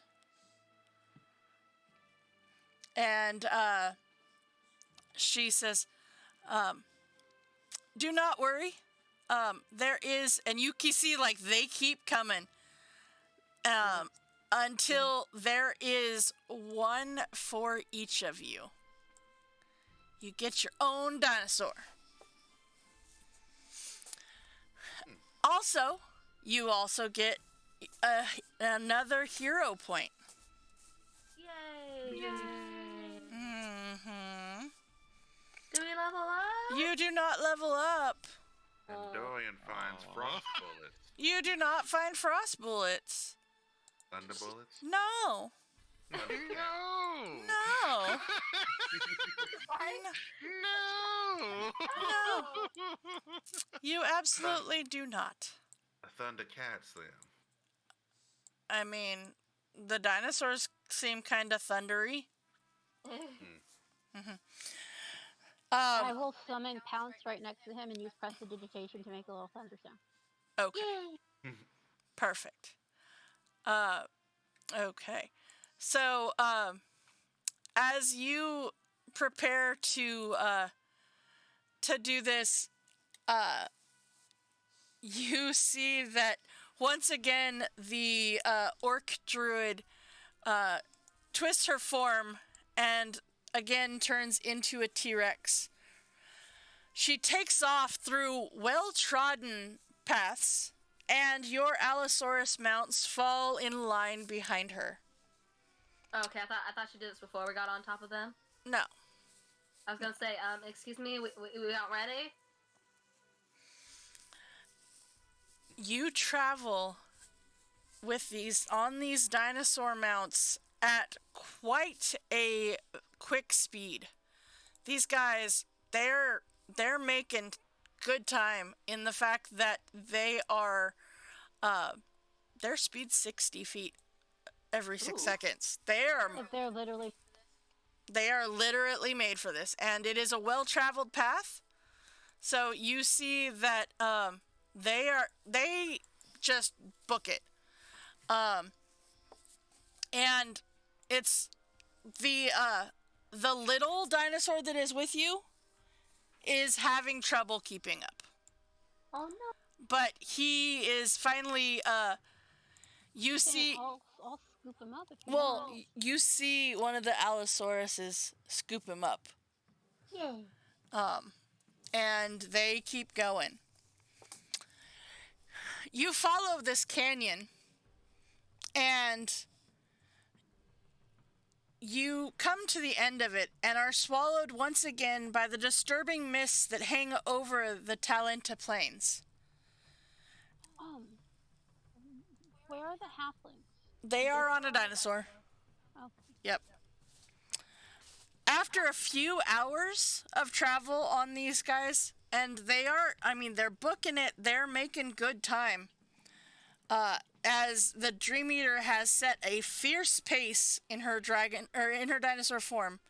And she says, do not worry. There is, and you can see like they keep coming until there is one for each of you. You get your own dinosaur. Also, you also get another hero point. Yay! Mm-hmm. Do we level up? You do not level up. And Dorian finds frost bullets. You do not find frost bullets. Thunder bullets? No. No. No. No. No. You absolutely do not. Thunder cats, then. I mean, the dinosaurs seem kind of thundery. Mm-hmm. I will summon Pounce right next to him and use prestidigitation to make a little thunder sound. Okay. Perfect. Okay. So, as you prepare to do this, you see that once again the orc druid twists her form and again turns into a T-Rex. She takes off through well-trodden paths, and your Allosaurus mounts fall in line behind her. Okay, I thought she did this before we got on top of them. No. I was gonna say, excuse me, we not ready? You travel with on these dinosaur mounts at quite a quick speed. These guys, they're making good time in the fact that they are, their speed's 60 feet every 6 seconds. They're literally made for this, and it is a well-traveled path. So you see that they just book it. And it's the little dinosaur that is with you is having trouble keeping up. Oh no. But he is finally you see I'll scoop him up if you well, want. you see one of the Allosauruses scoop him up. Yay. And they keep going. You follow this canyon, and you come to the end of it and are swallowed once again by the disturbing mists that hang over the Talenta Plains. Where are the halflings? They are on a dinosaur. Okay. Yep. After a few hours of travel on these guys, and they're booking it, they're making good time. As the Dream Eater has set a fierce pace in her dinosaur form,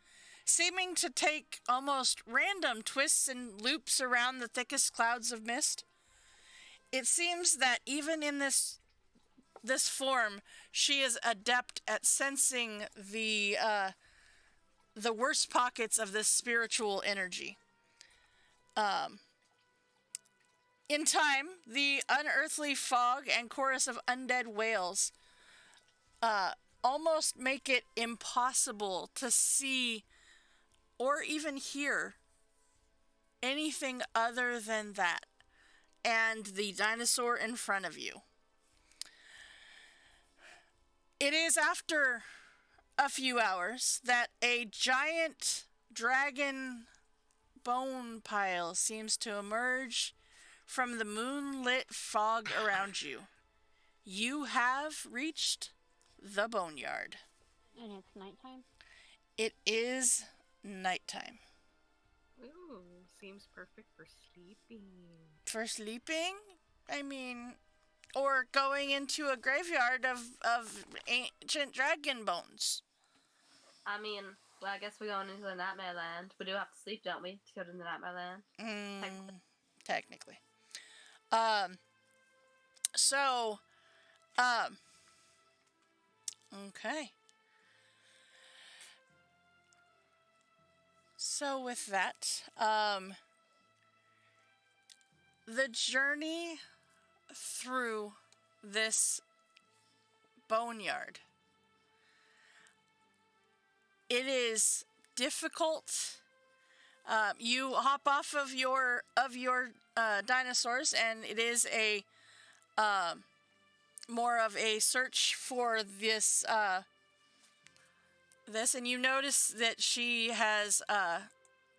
seeming to take almost random twists and loops around the thickest clouds of mist. It seems that even in this form, she is adept at sensing the worst pockets of this spiritual energy. In time, the unearthly fog and chorus of undead whales almost make it impossible to see or even hear anything other than that and the dinosaur in front of you. It is after a few hours that a giant dragon bone pile seems to emerge from the moonlit fog around you. You have reached the boneyard. And it's nighttime? It is nighttime. Ooh, seems perfect for sleeping. For sleeping? I mean, or going into a graveyard of ancient dragon bones. I mean, well, I guess we're going into the nightmare land. We do have to sleep, don't we, to go to the nightmare land? Technically. So, okay. So with that, the journey through this boneyard, it is difficult. You hop off of your dinosaurs, and it is a more of a search for this and you notice that she has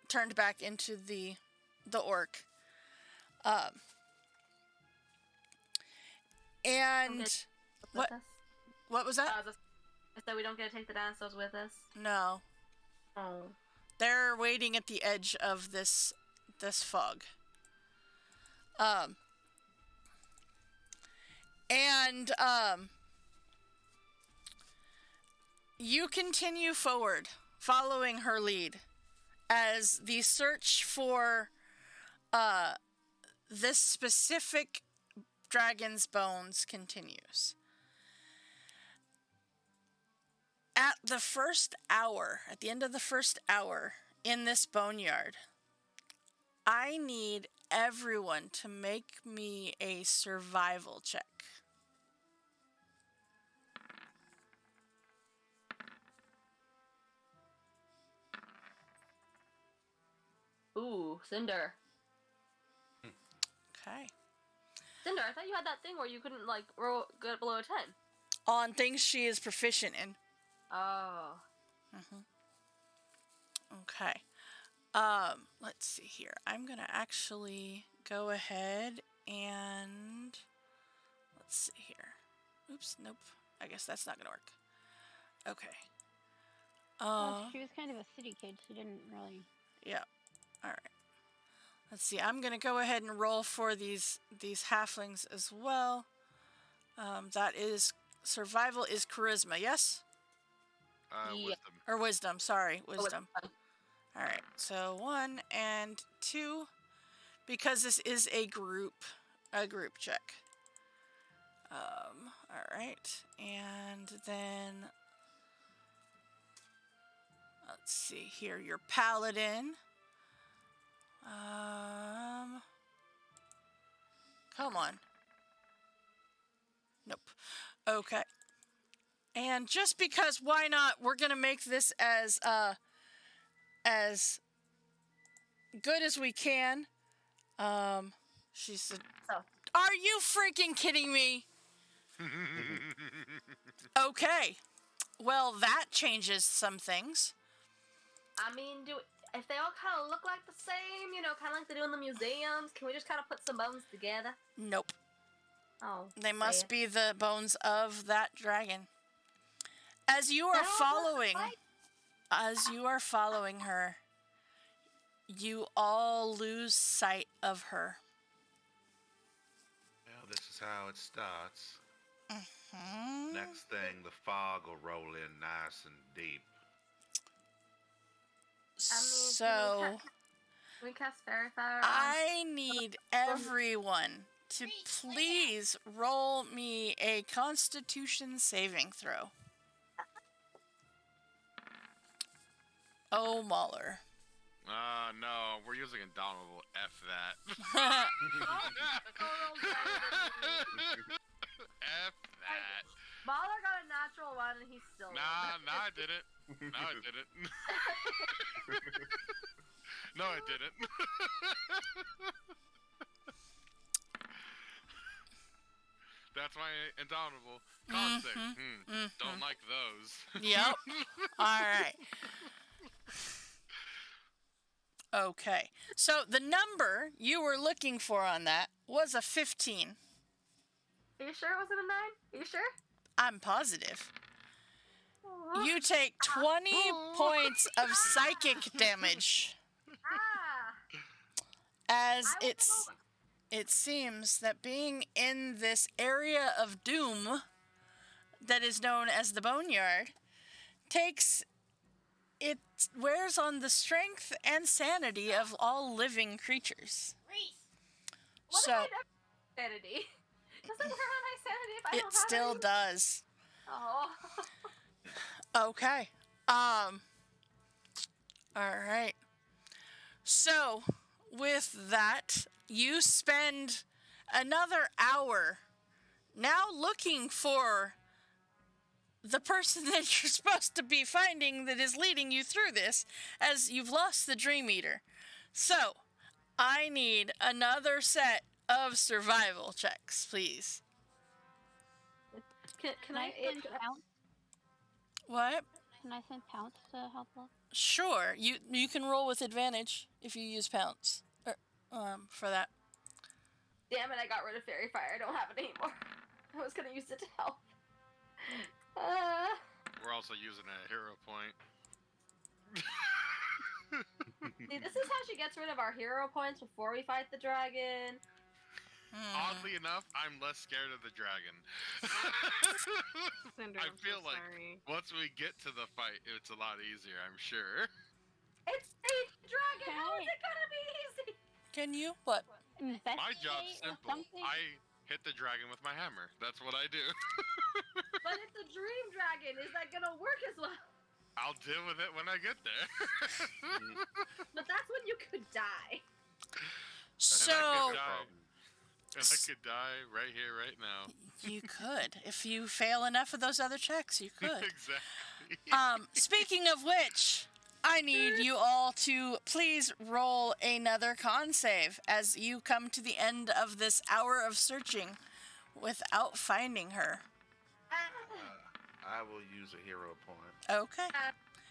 turned back into the orc. And what was that? I said we don't get to take the dinosaurs with us. No. Oh. They're waiting at the edge of this fog. You continue forward, following her lead, as the search for this specific dragon's bones continues. At the end of the first hour in this boneyard, I need everyone to make me a survival check. Ooh, Cinder. Okay. Cinder, I thought you had that thing where you couldn't, like, go below a 10. On things she is proficient in. Oh. Okay. Let's see here. I'm going to actually go ahead and... Let's see here. Oops, nope. I guess that's not going to work. Okay. Well, she was kind of a city kid. She didn't really... Yeah. All right. Let's see. I'm going to go ahead and roll for these halflings as well. That is... Survival is charisma, yes? Yeah. Wisdom. Or wisdom, sorry. Wisdom. Oh, All right. So 1 and 2. Because this is a group check. All right. And then... Let's see here. Your paladin. Come on. Nope. Okay. And just because, why not? We're gonna make this as good as we can. She said, "Are you freaking kidding me?" Okay. Well, that changes some things. I mean, if they all kind of look like the same, kind of like they do in the museums, can we just kind of put some bones together? Nope. Oh. They must be the bones of that dragon. As you are following her, you all lose sight of her. Well, this is how it starts. Mm-hmm. Next thing, the fog will roll in nice and deep. So, can we cast Fairy Fire? I need everyone to please roll me a Constitution saving throw. Oh, Mahler. No, we're using Indomitable. F that. F that. Baller got a natural one and he's still. Nah, I didn't. No, I didn't. No, I didn't. That's my indomitable concept. Don't like those. Yep. All right. Okay. So the number you were looking for on that was a 15. Are you sure it wasn't a 9? Are you sure? I'm positive. You take 20 points of psychic damage as it seems that being in this area of doom that is known as the Boneyard it wears on the strength and sanity of all living creatures. What So if I never sanity? Does it wear on my sanity if I don't have it still any? does. Oh. Okay. All right. So, with that, you spend another hour now looking for the person that you're supposed to be finding that is leading you through this, as you've lost the Dream Eater. So, I need another set of survival checks, please. Can I send Pounce? What? Can I send Pounce to help us? Sure. You can roll with advantage if you use Pounce for that. Damn it, I got rid of Fairy Fire. I don't have it anymore. I was gonna use it to help. We're also using a hero point. See, this is how she gets rid of our hero points before we fight the dragon. Oddly enough, I'm less scared of the dragon. Cinder, I I'm feel so like sorry. once we get to the fight, it's a lot easier, I'm sure. It's a dragon! How is it gonna be easy? Can you? What? My job's Investigate or simple. something? I hit the dragon with my hammer. That's what I do. But it's a dream dragon. Is that gonna work as well? I'll deal with it when I get there. But that's when you could die. So And I could die right here, right now. you could. If you fail enough of those other checks, you could. Exactly. Speaking of which, I need you all to please roll another con save as you come to the end of this hour of searching without finding her. I will use a hero point. Okay.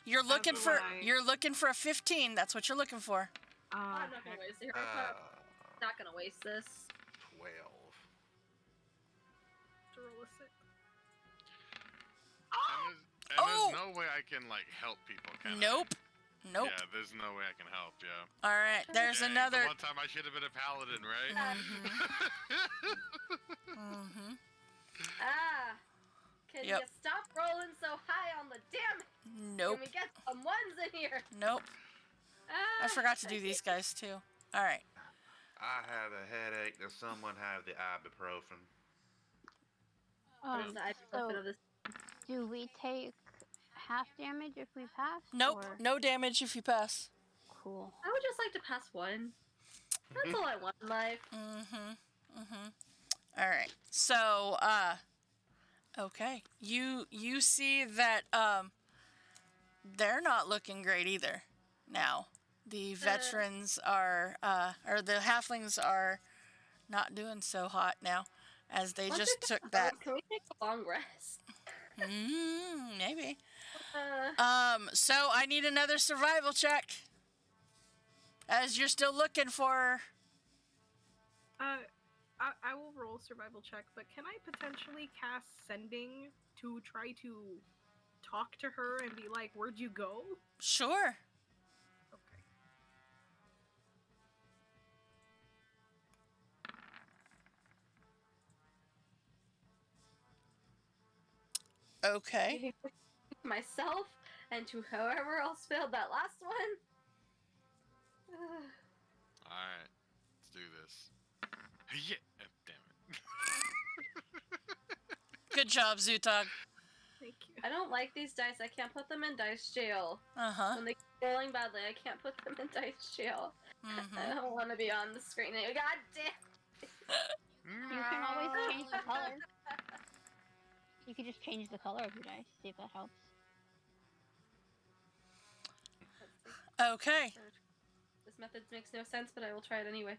You're looking do for I. a 15. That's what you're looking for. I'm not gonna waste it. Not gonna waste this. 12. To roll a 6. And there's no way I can, like, help people, can I? Nope. Yeah, there's no way I can help, yeah. All right, there's Dang, another. The one time I should have been a paladin, right? Can Yep. you stop rolling so high on the damn? Nope. Can we get some ones in here? Nope. I forgot to do these guys too. All right. I have a headache. Does someone have the ibuprofen? So, do we take half damage if we pass? Nope. Or... No damage if you pass. Cool. I would just like to pass one. That's all I want in life. All right. So, okay. You see that they're not looking great either. Now, the veterans are or the halflings are not doing so hot now, as they just took that. Can we take a long rest? Maybe. So I need another survival check. As you're still looking for her. I will roll survival check, but can I potentially cast sending to try to talk to her and be like, "Where'd you go?" Sure. Okay. Myself and to whoever else failed that last one. Alright, let's do this. Yeah, damn it. Good job, Zutog. Thank you. I don't like these dice. I can't put them in dice jail. Uh-huh. When they keep rolling badly, I can't put them in dice jail. I don't want to be on the screen. God damn. You can always change the color. You could just change the color of your dice, see if that helps. Let's see. Okay. This method makes no sense, but I will try it anyway.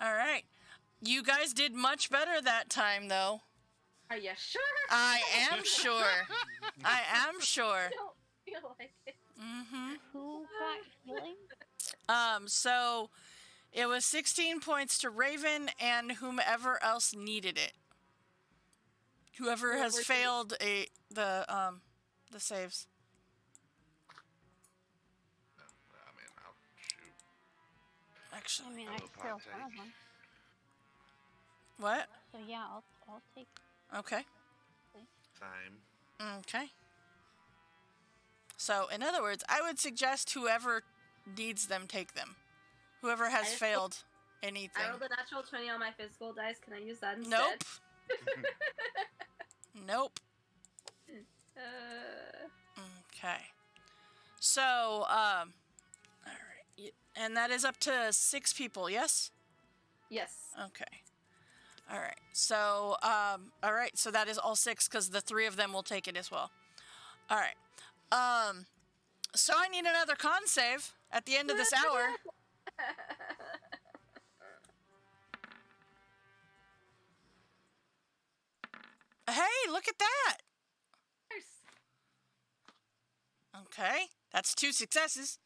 All right. You guys did much better that time, though. Are you sure? I am sure. I am sure. I don't feel like it. Mm-hmm. Who got healing? So it was 16 points to Raven and whomever else needed it. Whoever has failed the saves. I mean, I'll shoot. Actually, I mean, I I'll failed partake. one of them. what? So yeah, I'll take. Okay. Same. Okay. So, in other words, I would suggest whoever needs them take them. Whoever has failed anything. I rolled a natural 20 on my physical dice. Can I use that instead? Nope. Nope. Okay. So, all right. And that is up to 6 people, yes? Yes. Okay. All right. So, all right. So that is all 6 because the 3 of them will take it as well. All right. So I need another con save at the end of this hour. Hey, look at that. Okay. That's 2 successes.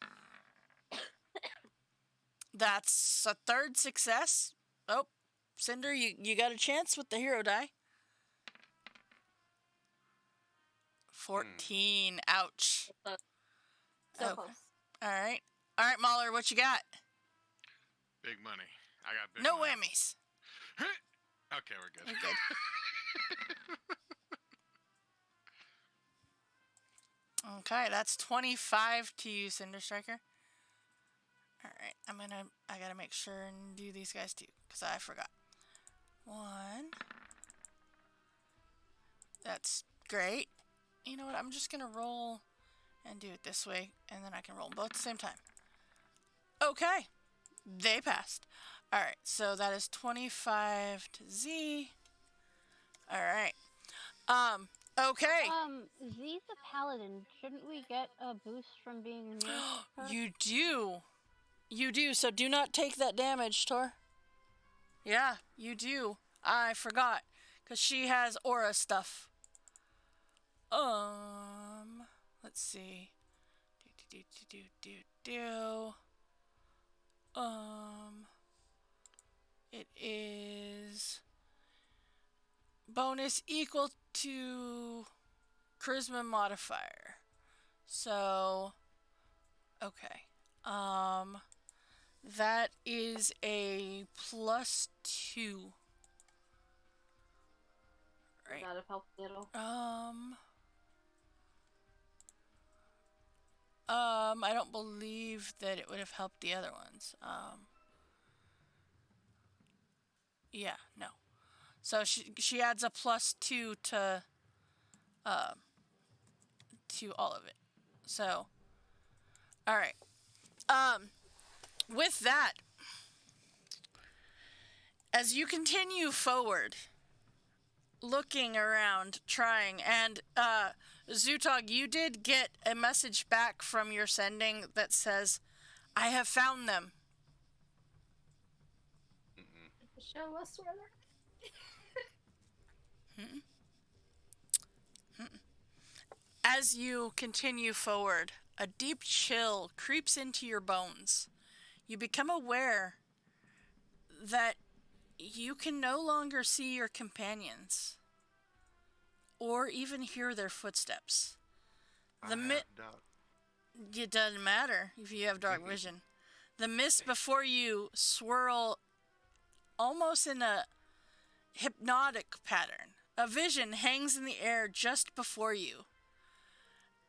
That's a 3rd success. Oh, Cinder, you got a chance with the hero die. 14. Ouch. So Okay. close. All right. All right, Mahler, what you got? Big money. I got big No money. whammies. Okay, we're good. You're good. Okay, that's 25 to you, Cinder Striker. All right, I gotta make sure and do these guys too, because I forgot. 1. That's great. You know what, I'm just gonna roll and do it this way, and then I can roll both at the same time. Okay, they passed. All right, so that is 25 to Z. All right. Okay. Z's a paladin. Shouldn't we get a boost from being near her? You do. You do, so do not take that damage, Tor. Yeah, you do. I forgot, because she has aura stuff. Let's see. It is bonus equal to charisma modifier. So, okay. That is a +2. Right. Would that have helped me at all? I don't believe that it would have helped the other ones. Yeah, no. So she adds a +2 to all of it. So, all right. With that, as you continue forward, looking around, trying, and Zutog, you did get a message back from your sending that says, "I have found them." Show us where they're. As you continue forward, a deep chill creeps into your bones. You become aware that you can no longer see your companions or even hear their footsteps. It doesn't matter if you have dark vision. The mist before you swirl almost in a hypnotic pattern. A vision hangs in the air just before you.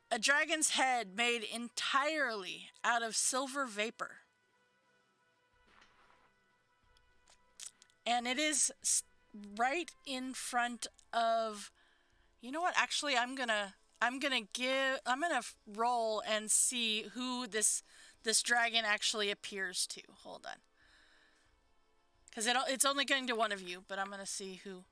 A dragon's head made entirely out of silver vapor. And it is right in front of... You know what? Actually, I'm gonna roll and see who this dragon actually appears to. Hold on. Because it's only going to one of you, but I'm gonna see who.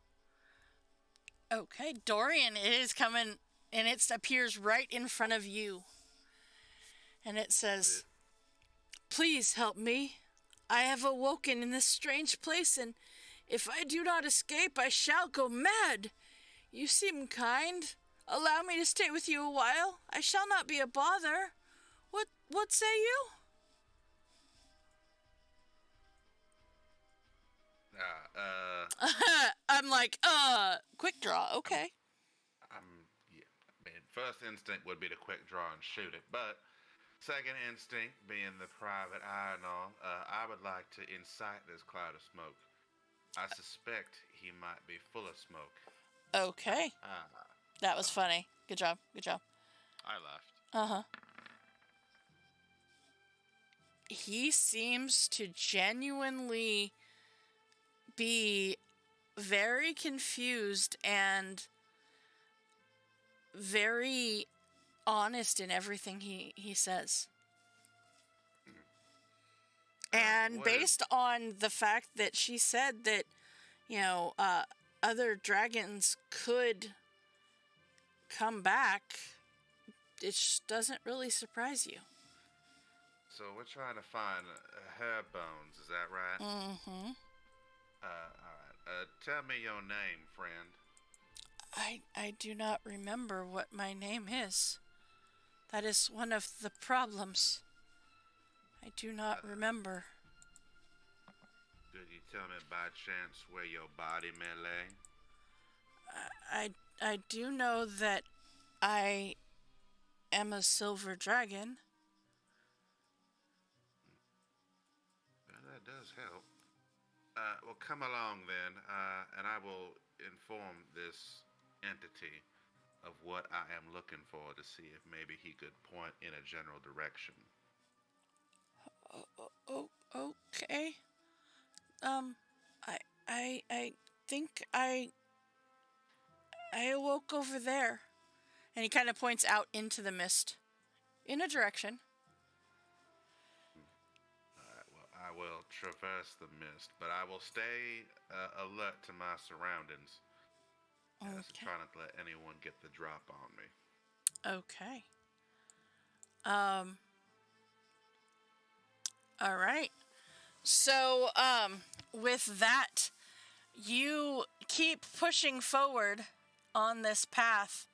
Okay, Dorian, it is coming, and it appears right in front of you. And it says, "Please help me. I have awoken in this strange place, and if I do not escape, I shall go mad. You seem kind. Allow me to stay with you a while. I shall not be a bother. What say you?" I'm like, quick draw, okay. Yeah, I mean, first instinct would be to quick draw and shoot it, but second instinct, being the private eye and all, I would like to incite this cloud of smoke. I suspect he might be full of smoke. Okay. That was funny. Good job. I laughed. Uh-huh. He seems to genuinely be very confused and very honest in everything he says. And based on the fact that she said that, other dragons could come back, it just doesn't really surprise you. So we're trying to find her bones, is that right? Mm-hmm. Alright. Tell me your name, friend. I do not remember what my name is. That is one of the problems. I do not remember. Could you tell me by chance where your body may lay? I do know that I am a silver dragon. Well, that does help. Well, come along then, and I will inform this entity of what I am looking for to see if maybe he could point in a general direction. Okay. I think I awoke over there. And he kind of points out into the mist, in a direction. Alright, well, I will traverse the mist, but I will stay alert to my surroundings. Okay. So try not to let anyone get the drop on me. Okay. All right. So, with that, you keep pushing forward on this path,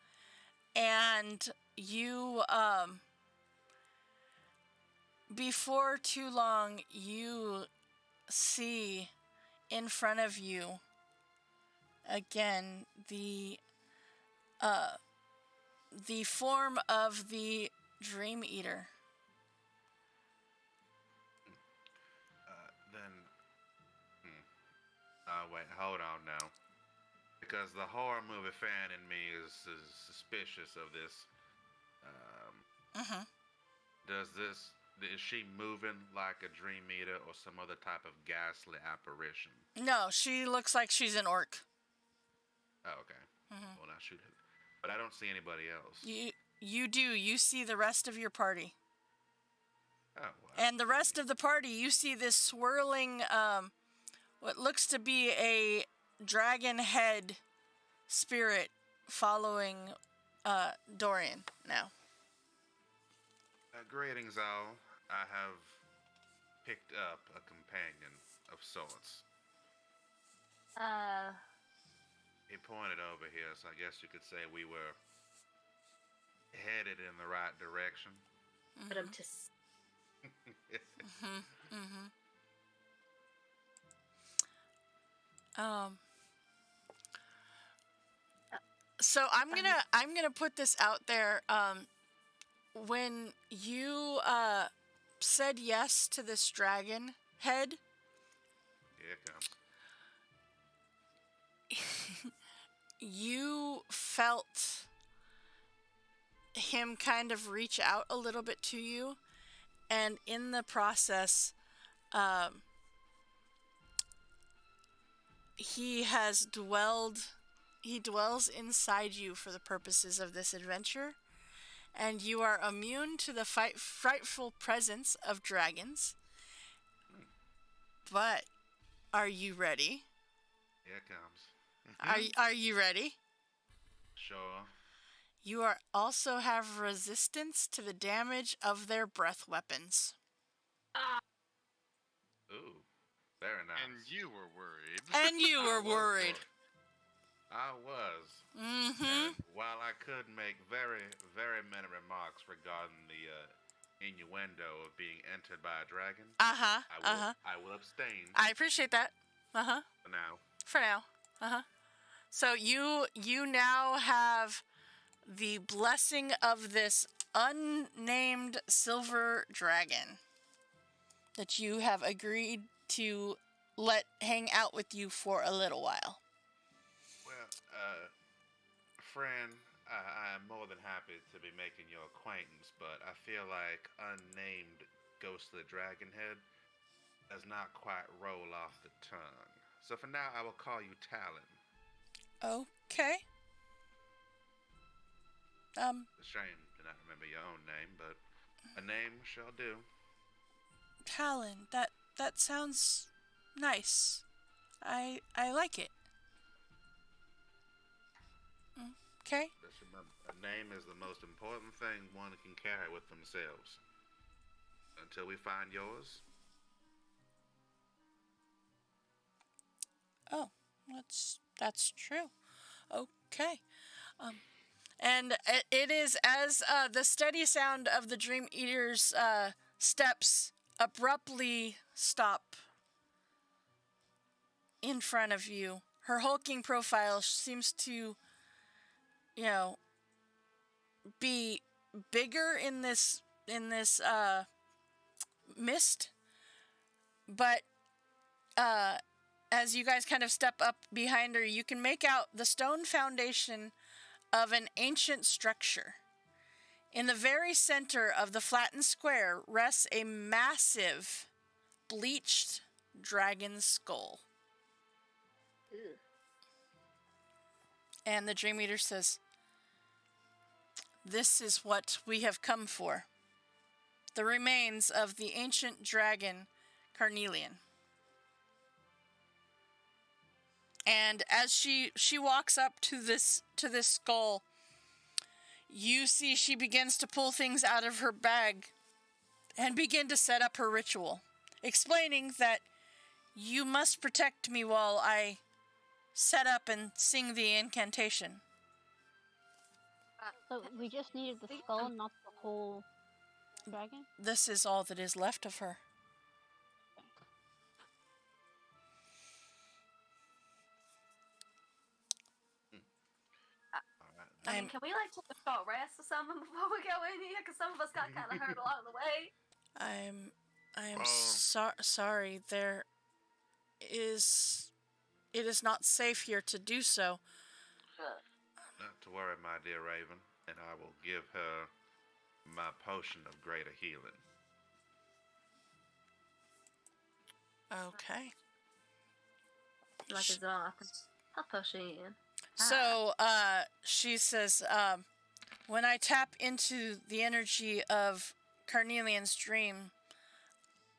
and you, before too long, you see in front of you again the form of the Dream Eater. Wait, hold on now. Because the horror movie fan in me is suspicious of this. Is she moving like a Dream Eater or some other type of ghastly apparition? No, she looks like she's an orc. Oh, okay. Well, now shoot it. But I don't see anybody else. You do. You see the rest of your party. Oh, wow. And the rest of the party, you see this swirling, what looks to be a dragon head spirit following Dorian now. Greetings, all. I have picked up a companion of sorts. He pointed over here, so I guess you could say we were headed in the right direction. But I'm just. So I'm gonna put this out there. When you said yes to this dragon head, Here it comes. you felt him kind of reach out a little bit to you, and in the process, he dwells inside you for the purposes of this adventure, and you are immune to the frightful presence of dragons. But are you ready? Here it comes. Are you ready? Sure. You are also have resistance to the damage of their breath weapons. Ooh, very nice. And you were worried. And you I were was worried. I was. Mm-hmm. And while I could make very, very many remarks regarding the innuendo of being entered by a dragon, Uh-huh. Uh-huh. I will abstain I appreciate that. Uh-huh. for now. For now. Uh-huh. So you now have the blessing of this unnamed silver dragon that you have agreed to let hang out with you for a little while. Well, friend, I am more than happy to be making your acquaintance, but I feel like unnamed Ghost of the Dragon Head does not quite roll off the tongue. So for now, I will call you Talon. Okay. It's a shame to not remember your own name, but a name shall do. Talon, that sounds nice. I like it. Okay. Just remember, a name is the most important thing one can carry with themselves. Until we find yours. Oh, that's true. Okay. And it is as the steady sound of the Dream Eater's steps abruptly stop in front of you. Her hulking profile seems to, be bigger in this mist, but as you guys kind of step up behind her, you can make out the stone foundation of an ancient structure. In the very center of the flattened square rests a massive, bleached dragon skull. Ew. And the Dream Eater says, "This is what we have come for. The remains of the ancient dragon Carnelian." And as she walks up to this skull, you see she begins to pull things out of her bag and begin to set up her ritual, explaining that you must protect me while I set up and sing the incantation. So we just needed the skull, not the whole dragon? This is all that is left of her. Alright. I mean, can we like take a short rest or something before we go in here? Because some of us got kind of hurt along the way. I am Oh. sorry. It is not safe here to do so. Not to worry, my dear Raven, and I will give her my potion of greater healing. Okay. Like it's off. I'll push in. So, she says, when I tap into the energy of Carnelian's dream,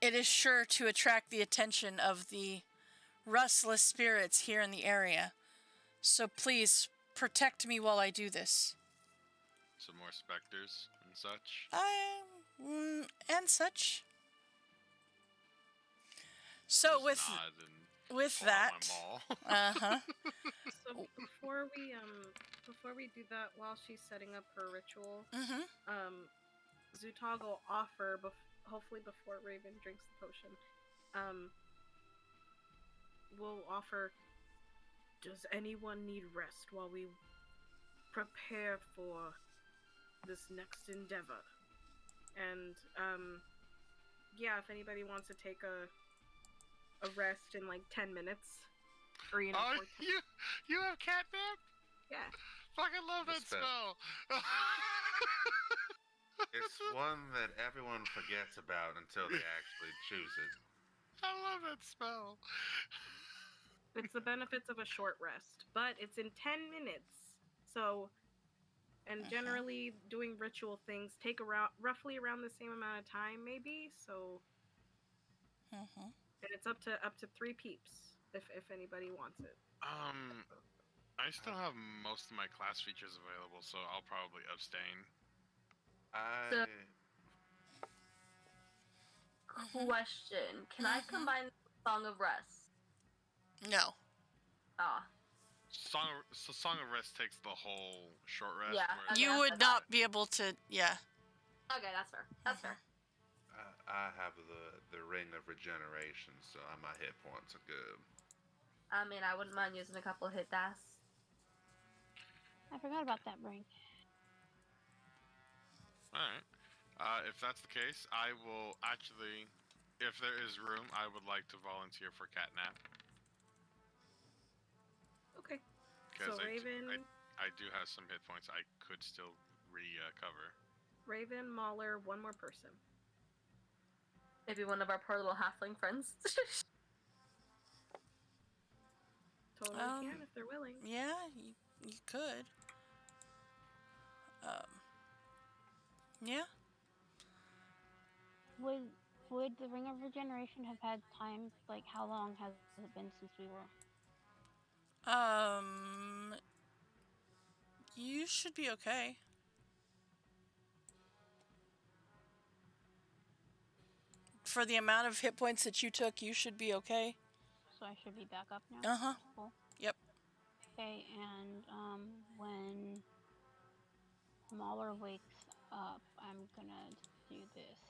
it is sure to attract the attention of the restless spirits here in the area. So please, protect me while I do this. Some more specters and such. And such. So Just with nod and with pull out that, my maul. uh-huh. So before we do that, while she's setting up her ritual, Mm-hmm. Zutog will offer, hopefully before Raven drinks the potion, will offer, does anyone need rest while we prepare for this next endeavor? And, yeah, if anybody wants to take a rest in like 10 minutes, or Oh, you have catnip? yeah. Fucking love that Respect. spell. It's one that everyone forgets about until they actually choose it. I love that spell. It's the benefits of a short rest, but it's in 10 minutes. So, and generally doing ritual things take roughly around the same amount of time, maybe. So, Mm-hmm. and it's up to 3 peeps if anybody wants it. I still have most of my class features available, so I'll probably abstain. So, I question: Can I combine Song of Rest? No. Ah, Song of Rest takes the whole short rest. Yeah, whereas- okay, You that's would what I not thought. be able to, yeah. Okay, that's fair. That's fair. I have the ring of regeneration, so my hit points are good. I mean, I wouldn't mind using a couple of hit dice. I forgot about that ring. All right. If that's the case, I will actually, if there is room, I would like to volunteer for catnap. Okay. Because So Raven, I do have some hit points I could still recover. Raven, Mauler, one more person. Maybe one of our poor little halfling friends. Totally can if they're willing. Yeah, you could. Yeah. Would the Ring of Regeneration have had time? Like, how long has it been since we were? You should be okay. For the amount of hit points that you took, you should be okay. So I should be back up now? Uh-huh. Cool. Yep. Okay, and when Mauler wakes up, I'm gonna do this.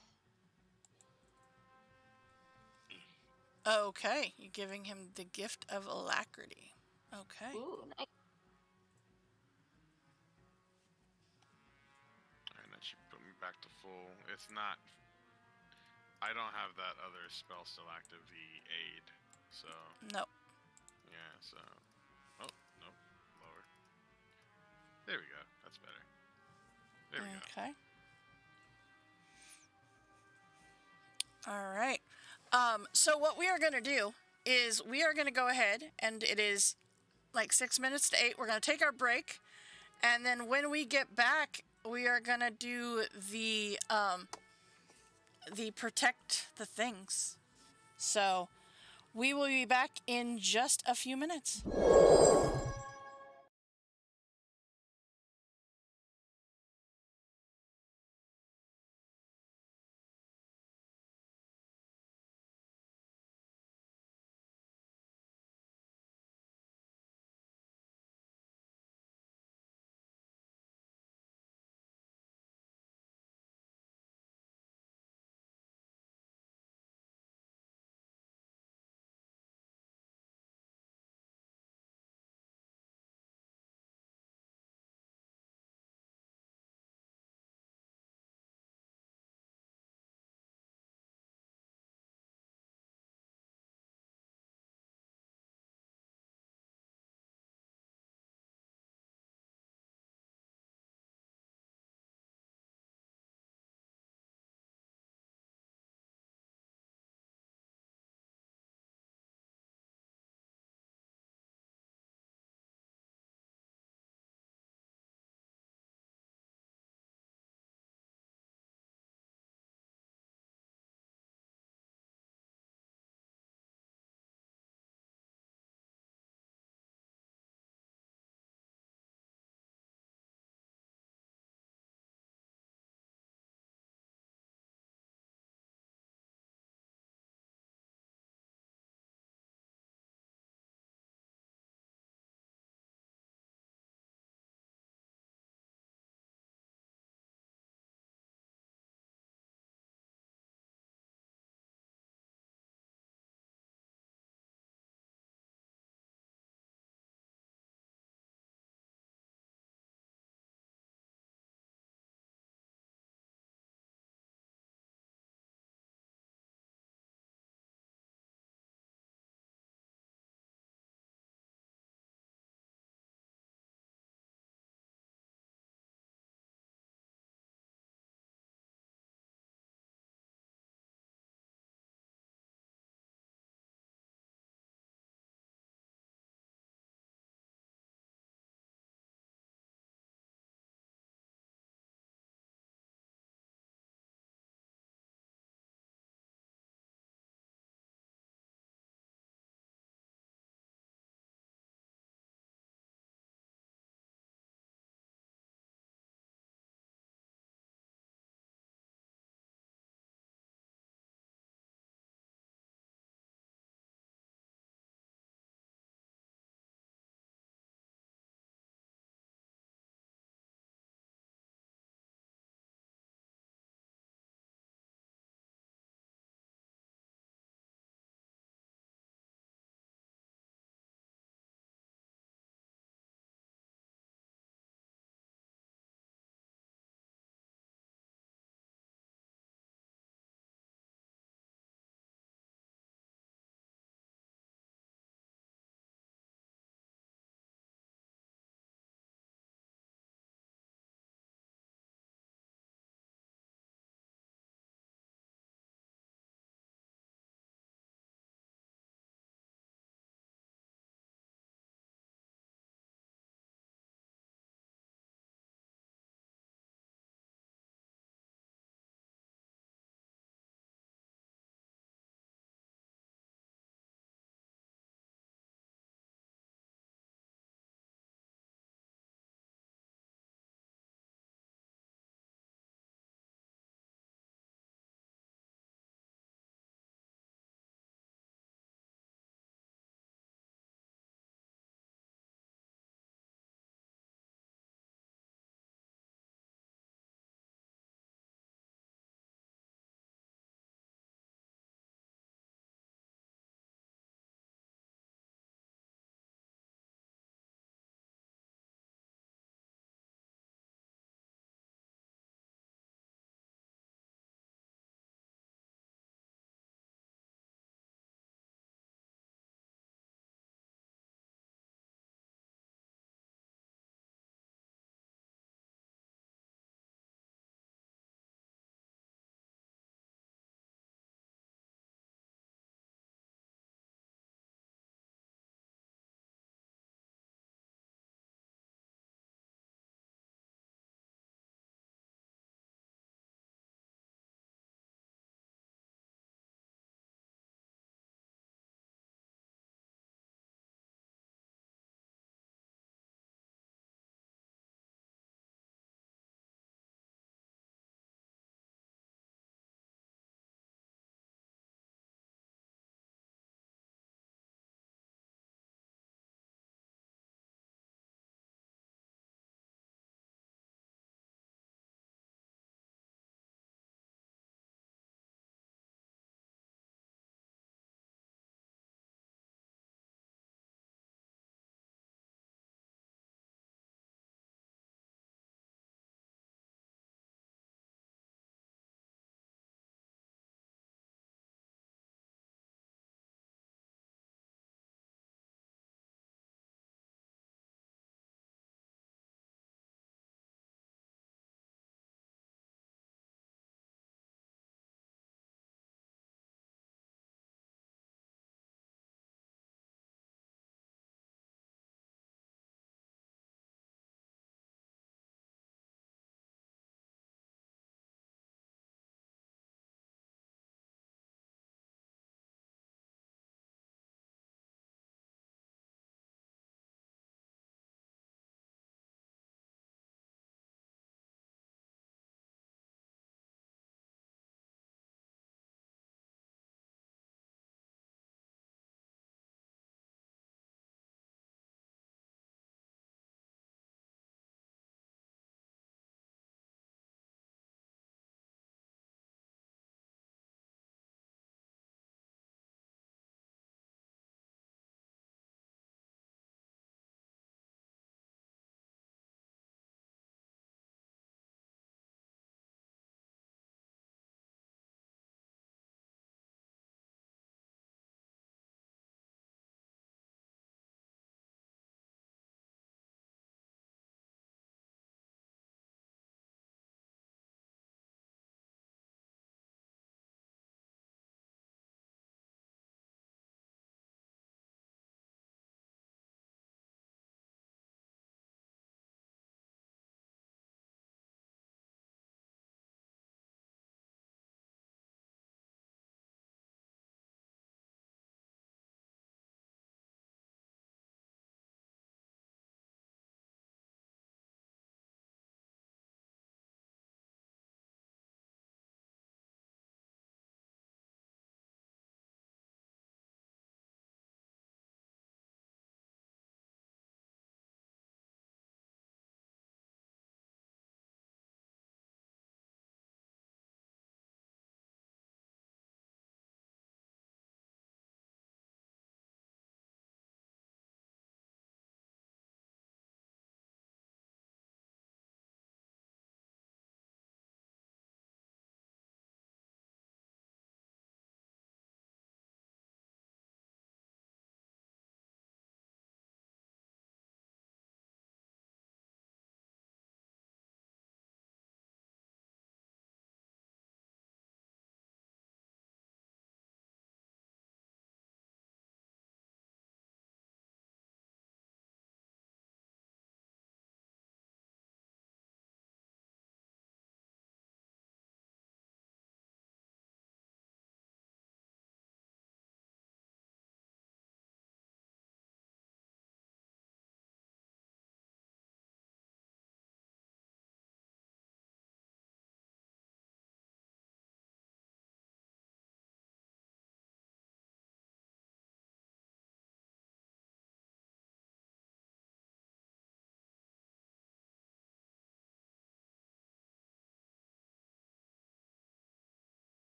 Okay, you're giving him the gift of alacrity. Okay. Ooh, nice. And that should put me back to full. It's not. I don't have that other spell still active, the aid. So. No. Yeah, so. Oh, no. Lower. There we go. That's better. There we go. Okay. All right. So what we are going to do is we are going to go ahead, and it is like 6 minutes to 8. We're going to take our break, and then when we get back, we are going to do the protect the things. So we will be back in just a few minutes.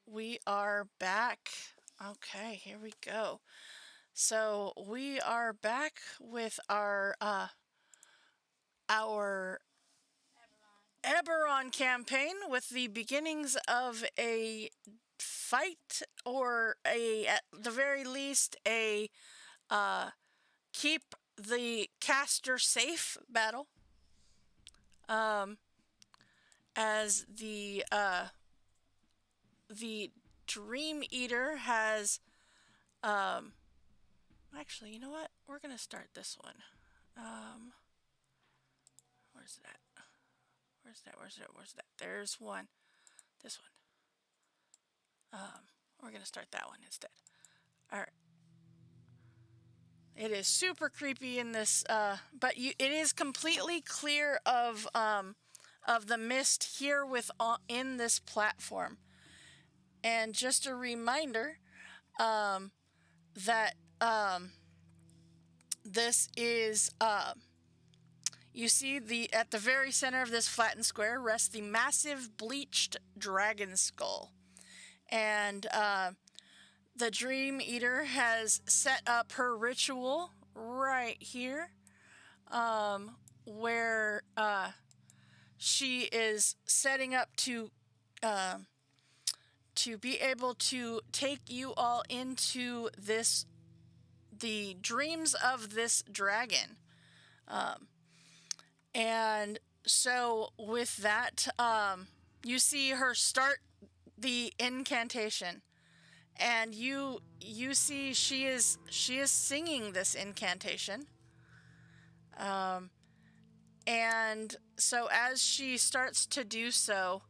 We are back. Okay, here we go. So we are back with our Eberron campaign with the beginnings of a fight, or at the very least a keep the caster safe battle. As the Dream Eater has actually, you know what? We're gonna start this one. Where's that? Where's that? There's one. This one. We're gonna start that one instead. All right. It is super creepy in this, but it is completely clear of the mist here in this platform. And just a reminder, that this is you see at the very center of this flattened square rests the massive bleached dragon skull, and the Dream Eater has set up her ritual right here, where she is setting up to be able to take you all into the dreams of this dragon. And so with that, you see her start the incantation, and you see she is singing this incantation. And so as she starts to do so,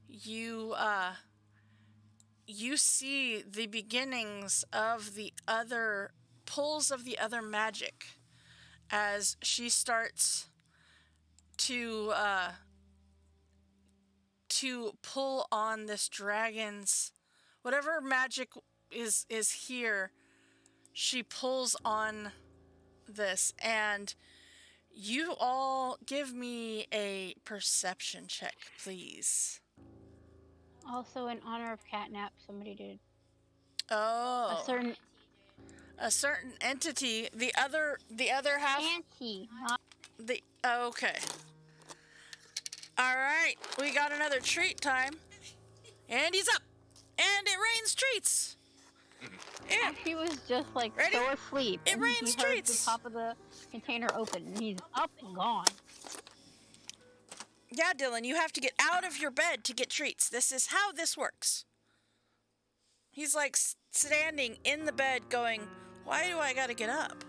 you see the beginnings of the other pulls of the other magic as she starts to pull on this dragon's whatever magic is here. She pulls on this, and you all give me a perception check, please. Also, in honor of Catnap, somebody did. Oh. A certain entity. The other half. Not. Okay. All right, we got another treat time, and he's up, and it rains treats. And he was just like ready? So asleep. It rains he heard treats. The top of the container open, and he's up and gone. Yeah, Dylan, you have to get out of your bed to get treats. This is how this works. He's like standing in the bed going, why do I gotta get up?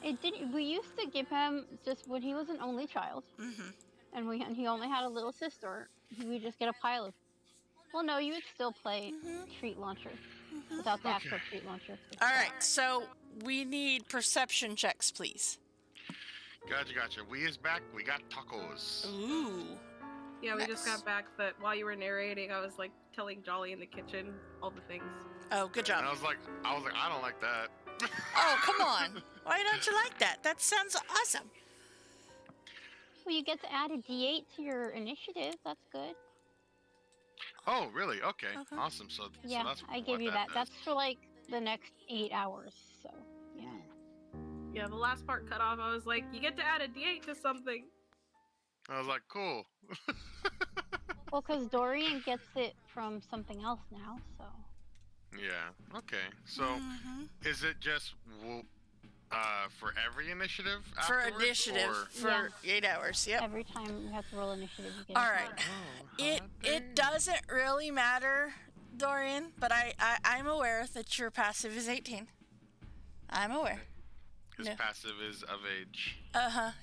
We used to give him, just when he was an only child, and he only had a little sister, we would just get a pile of, well, no, you would still play treat launcher without the actual treat launcher. All right, so we need perception checks, please. Gotcha. We is back. We got tacos. Ooh. Yeah, we just got back, but while you were narrating, I was like telling Jolly in the kitchen all the things. Oh, good job. And I was like, I don't like that. Oh, come on. Why don't you like that? That sounds awesome. Well, you get to add a D8 to your initiative. That's good. Oh, really? Okay. Awesome. So yeah, that's I give you that. That's for like the next 8 hours. So yeah. Yeah, the last part cut off. I was like, you get to add a D8 to something. I was like, cool. Well, because Dorian gets it from something else now, so. Yeah. Okay. So, is it just for every initiative? For initiative for 8 hours. Yep. Every time we have to roll initiative. You get all right. It doesn't really matter, Dorian, but I'm aware that your passive is 18. I'm aware. His passive is of age.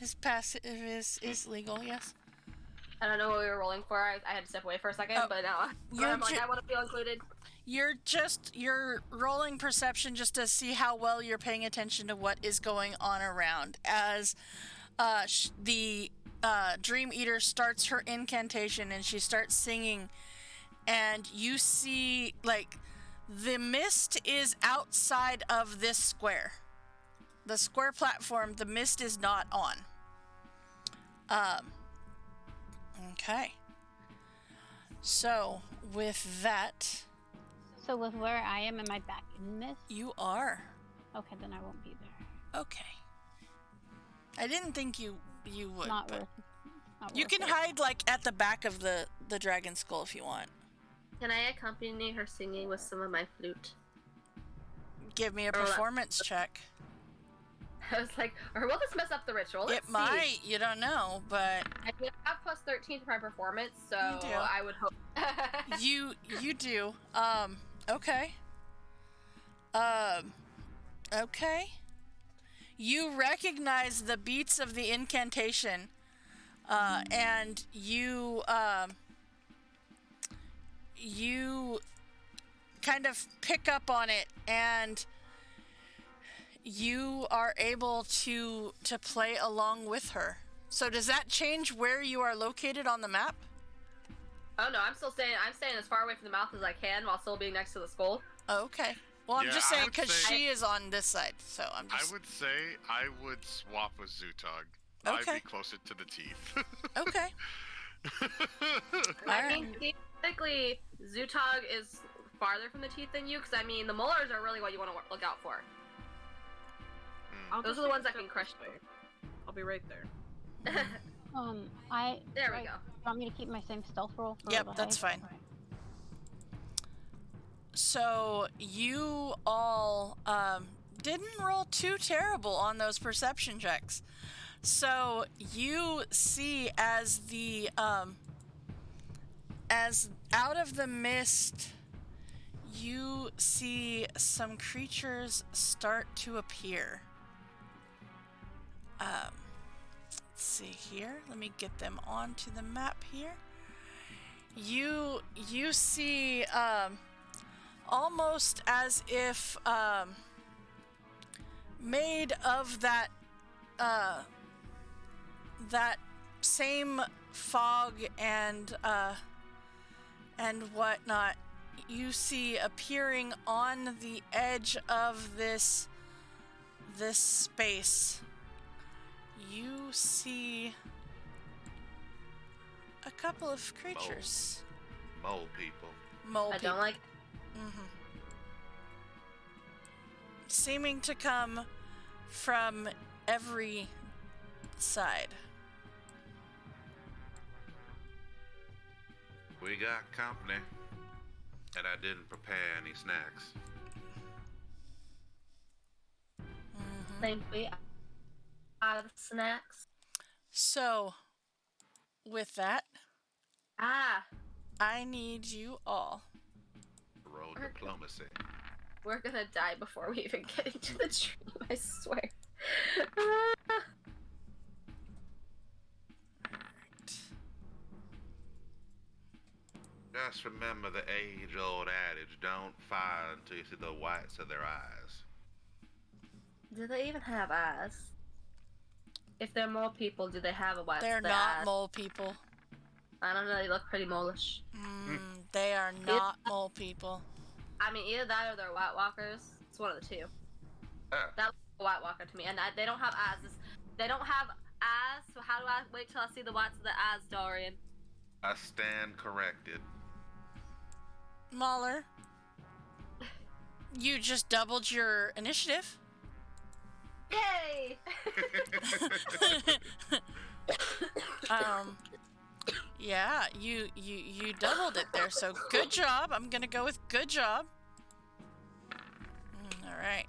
His passive is legal. Yes. I don't know what we were rolling for. I had to step away for a second, but now I'm like, I want to feel included. You're rolling perception just to see how well you're paying attention to what is going on around as the Dream Eater starts her incantation and she starts singing, and you see like the mist is outside of this square. The square platform, the mist is not on. Okay. So, with that, So with where I am I back in this? you are. Okay, then I won't be there. Okay. I didn't think you would. Not but worth. Not you worth can it. hide like at the back of the dragon skull if you want. Can I accompany her singing with some of my flute? Give me a performance check. I was like, or will this mess up the ritual? Let's It see. might. You don't know, but I have plus 13 for my performance, so You do. I would hope. you do. Okay. Okay. You recognize the beats of the incantation, and you kind of pick up on it, and you are able to play along with her. So does that change where you are located on the map? Oh no, I'm staying as far away from the mouth as I can while still being next to the skull. Oh, okay. Well, I'm Yeah, just I saying would because say- she is on this side, so I'm just. I would say I would swap with Zutog. Okay. I'd be closer to the teeth. Okay. I Alright. mean, theoretically, Zutog is farther from the teeth than you, because I mean, the molars are really what you want to look out for. I'll Those just are the take ones a that can step crush this way. I'll be right there. There we go. You want me to keep my same stealth roll? For Yep, the that's hide? fine. So you all didn't roll too terrible on those perception checks. So you see as the as out of the mist, you see some creatures start to appear. Let's see here. Let me get them onto the map here. You see almost as if made of that that same fog and whatnot, you see appearing on the edge of this space. You see a couple of creatures. Mole people. Mole I people. don't like. Seeming to come from every side. We got company, and I didn't prepare any snacks. Think we out of snacks. So, with that, Ah, I need you all. Roll diplomacy. we're gonna die before we even get into the dream. I swear. Just remember the age-old adage, don't fire until you see the whites of their eyes. Do they even have eyes? If they're mole people, do they have a white? They're their not eyes? mole people. I don't know. They look pretty mole-ish. They are not mole people. I mean, either that or they're White Walkers. It's one of the two. Ah, That looks like a White Walker to me, and they don't have eyes. They don't have eyes. So how do I wait till I see the whites of the eyes, Dorian? I stand corrected. Mahler, you just doubled your initiative. Yay! Yeah, you doubled it there. So good job. I'm gonna go with good job. All right.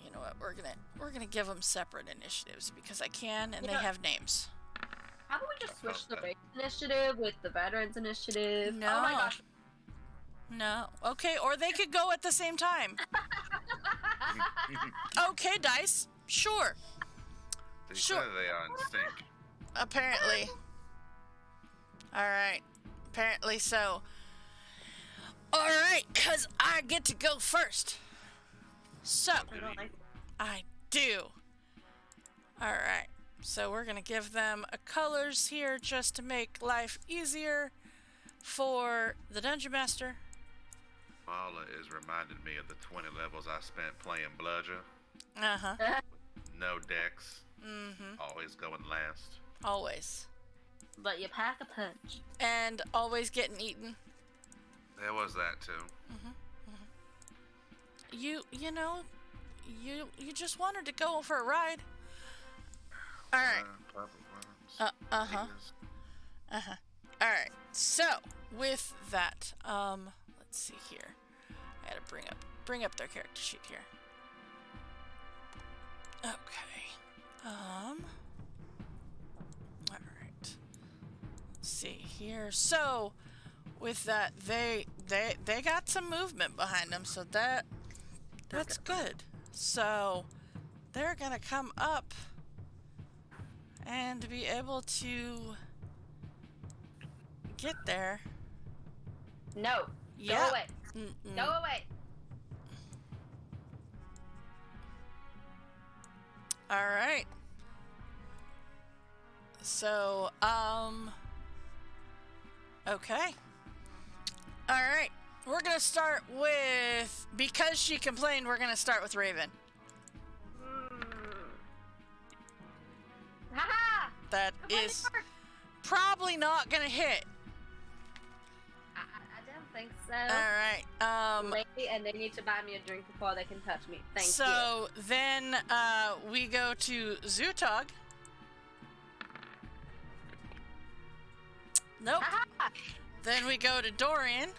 You know what? We're gonna give them separate initiatives because I can, and they Yeah. have names. How about we just switch the race initiative with the veterans initiative? No. Oh my gosh. No. Okay, or they could go at the same time. Okay, dice. Sure. They Sure. say they are in sync. Apparently. All right. Apparently so. All right, cuz I get to go first. So, I don't like. I do. All right. So we're going to give them a colors here just to make life easier for the Dungeon Master. Marla is reminding me of the 20 levels I spent playing Bludger. Uh-huh. No decks. Mm-hmm. Always going last. Always. but you pack a punch. And always getting eaten. There was that too. You know, you just wanted to go for a ride. All right. All right. So with that, let's see here. I gotta bring up their character sheet here. Okay. All right. Let's see here. So with that, they got some movement behind them, so that's good. So they're gonna come up and be able to get there. No. Yep. Go away. Go away. All right. So, okay. All right. We're going to start with, because she complained, we're going to start with Raven. Haha! That is probably not going to hit. I don't think so. All right. Wait, and they need to buy me a drink before they can touch me. Thank you. So then we go to Zutog. Nope. Haha! Then we go to Dorian.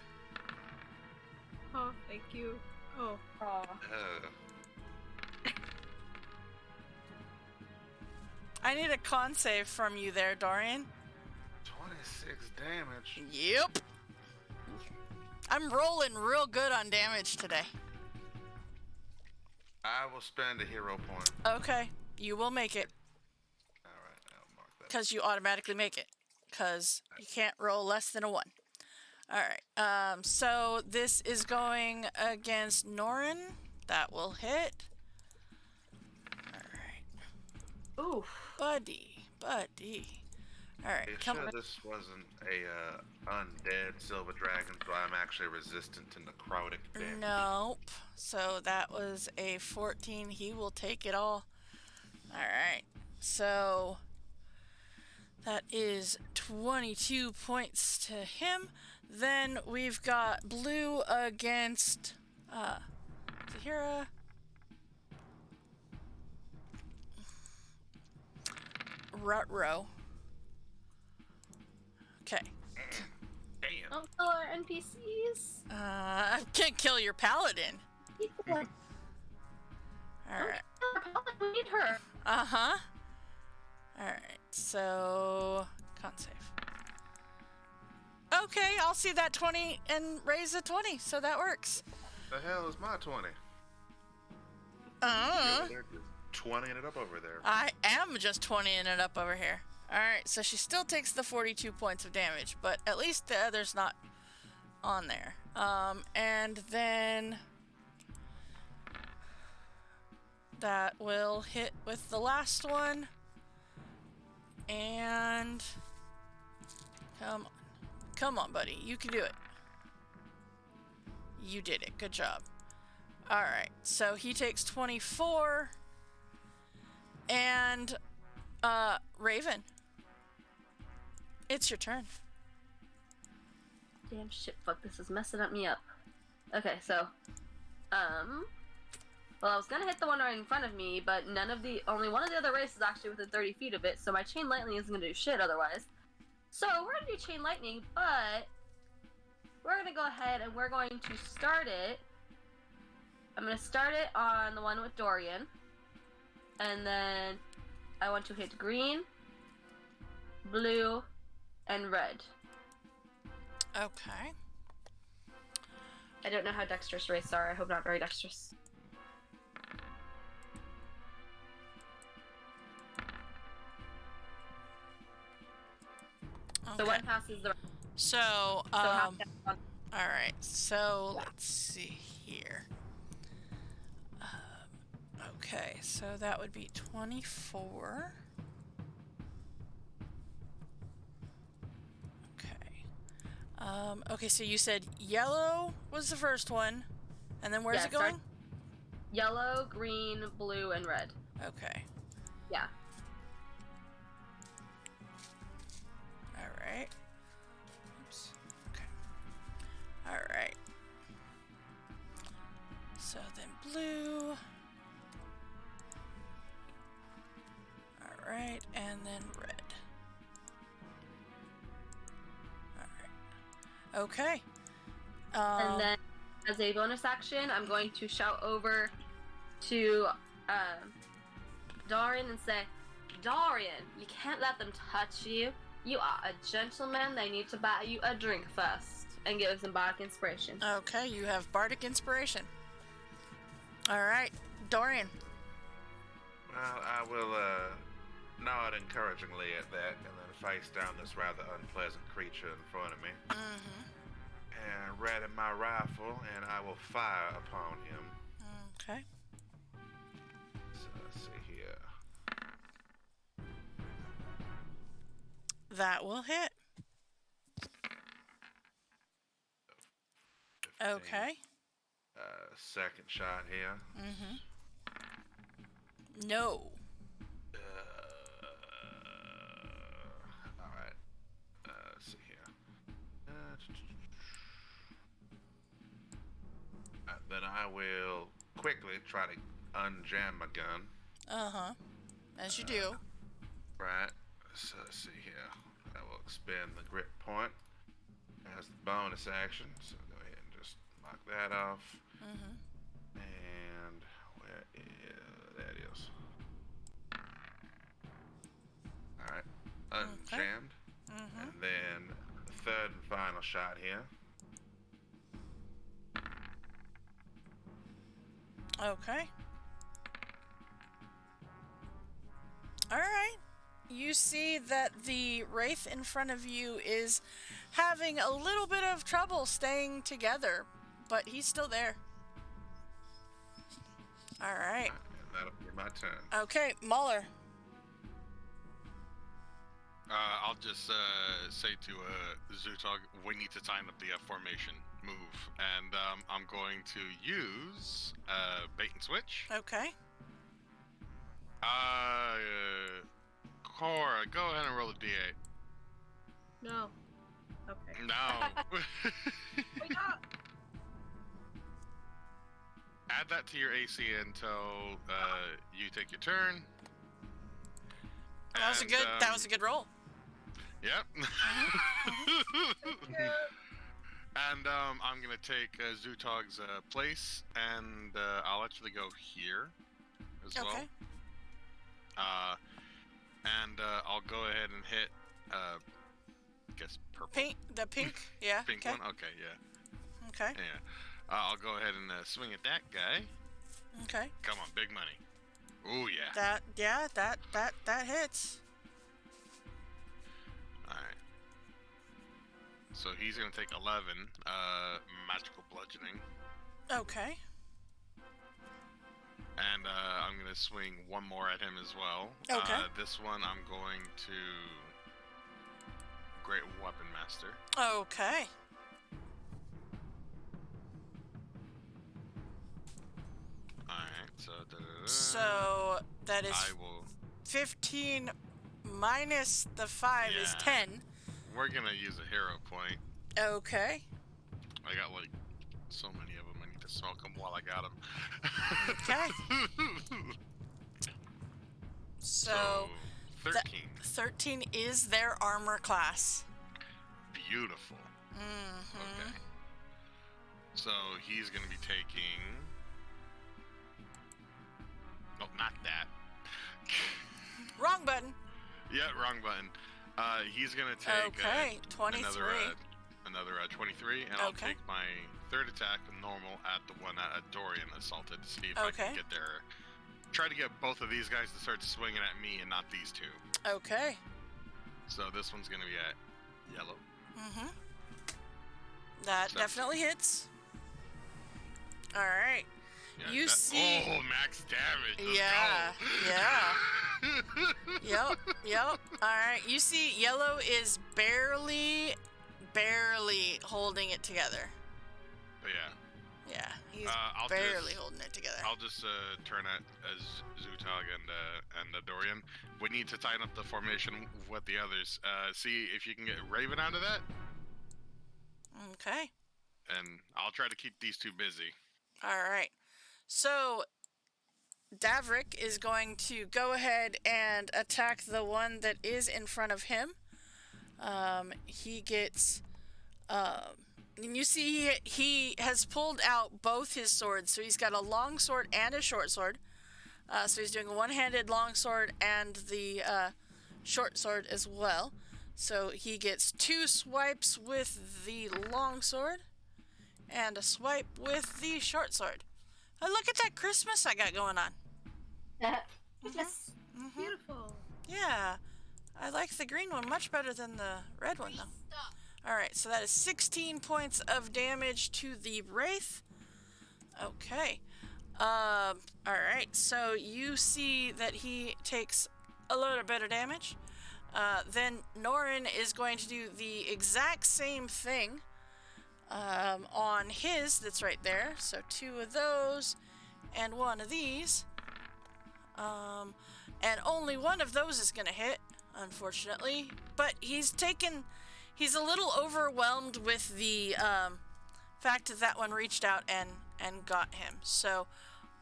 Oh, thank you. Oh. Aw. I need a con save from you there, Dorian. 26 damage. Yep. I'm rolling real good on damage today. I will spend a hero point. Okay, you will make it. Alright, I'll mark that. Because you automatically make it. Because you can't roll less than a 1. Alright, so this is going against Norin. That will hit. Alright. Oof. Buddy. Alright, Are you come sure on. this wasn't a undead silver dragon, so I'm actually resistant to necrotic damage? Nope. So that was a 14. He will take it all. Alright. So that is 22 points to him. Then we've got blue against Zahira. Rutro. Okay. Damn. Don't kill our NPCs. I can't kill your paladin. Alright. We need her. Uh-huh. Alright, so con save. Okay, I'll see that 20 and raise a 20, so that works. The hell is my 20? 20 and it up over there. I am just 20ing it up over here. Alright, so she still takes the 42 points of damage, but at least the other's not on there. And then that will hit with the last one. And come on, buddy. You can do it. You did it. Good job. Alright, so he takes 24. And, Raven. It's your turn. Damn shit, fuck, this is messing me up. Okay, so, well, I was gonna hit the one right in front of me, but only one of the other races is actually within 30 feet of it, so my chain lightning isn't gonna do shit otherwise. So, we're gonna do chain lightning, but we're gonna go ahead and we're going to start it. I'm gonna start it on the one with Dorian, and then I want to hit green, blue, and red. Okay. I don't know how dexterous races are. I hope not very dexterous. So one passes the. So, half alright, so let's see here. Okay, so that would be 24. Okay. Okay, so you said yellow was the first one, and then where's it going? Yellow, green, blue, and red. Okay. Yeah. Okay. And then, as a bonus action, I'm going to shout over to Dorian and say, Dorian, you can't let them touch you. You are a gentleman. They need to buy you a drink first. And give us some bardic inspiration. Okay, you have bardic inspiration. All right, Dorian. Well, I will nod encouragingly at that and then face down this rather unpleasant creature in front of me. Mm-hmm. And ready my rifle, and I will fire upon him. Okay. So let's see here. That will hit. 15. Okay. Second shot here. Mm-hmm. No. All right. Let's see here. Then I will quickly try to unjam my gun. Uh-huh. As you do. Right. So let's see here. I will expend the grip point as the bonus action. So go ahead and just knock that off. Mm-hmm. And where is that is. Alright. Unjammed. Mm-hmm. And then the third and final shot here. Okay. All right. You see that the wraith in front of you is having a little bit of trouble staying together, but he's still there. All right. And that'll be my turn. Okay, Mahler. I'll just say to Zutog, we need to time up the formation move, and I'm going to use bait and switch. Okay. Cora, go ahead and roll a d8. No. Okay. No. Wake up! Add that to your AC until you take your turn. That was And, that was a good roll. Yep. And I'm gonna take Zutog's place, and I'll actually go here as well. Okay. And I'll go ahead and hit, I guess purple. The pink, yeah. Pink okay. one. Okay, yeah, Okay. yeah. I'll go ahead and swing at that guy. Okay. Come on, big money. Ooh yeah. That hits. All right. So he's gonna take 11 magical bludgeoning. Okay. And I'm going to swing one more at him as well. Okay. This one I'm going to Great Weapon Master. Okay. Alright, so... So that is I will... 15 minus the 5 is Yeah. 10. We're going to use a hero point. Okay. I got like so many of them. I need to smoke them while I got them. Okay. So 13. 13 is their armor class. Beautiful. Mm-hmm. Okay. So he's going to be taking... Oh, not that. Wrong button. Yeah, wrong button. He's going to take Okay, 23. another 23, and I'll Okay. take my third attack normal at the one that Dorian assaulted to see if I Okay. can get there. Try to get both of these guys to start swinging at me and not these two. Okay. So this one's going to be at yellow. Mm-hmm. That 17. definitely hits. All right. Yeah, You see- Oh, max damage. Let's Yeah, go. Yep. All right. You see, yellow is barely holding it together. But yeah. Yeah, he's I'll barely just- holding it together. I'll just turn it as Zutog and Dorian. We need to tighten up the formation with the others. See if you can get Raven out of that, Okay. and I'll try to keep these two busy. All right. So Davrik is going to go ahead and attack the one that is in front of him. He gets And you see he has pulled out both his swords. So he's got a long sword and a short sword. So he's doing a one-handed long sword and the short sword as well. So he gets 2 swipes with the long sword and a swipe with the short sword. Oh, look at that Christmas I got going on. Yes. Beautiful. Yeah, I like the green one much better than the red one, though. Alright, so that is 16 points of damage to the Wraith. Okay. Alright, so you see that he takes a little bit of damage. Then Norin is going to do the exact same thing on his that's right there. So 2 of those and 1 of these. And only 1 of those is going to hit, unfortunately. But he's a little overwhelmed with the fact that that one reached out and got him. So,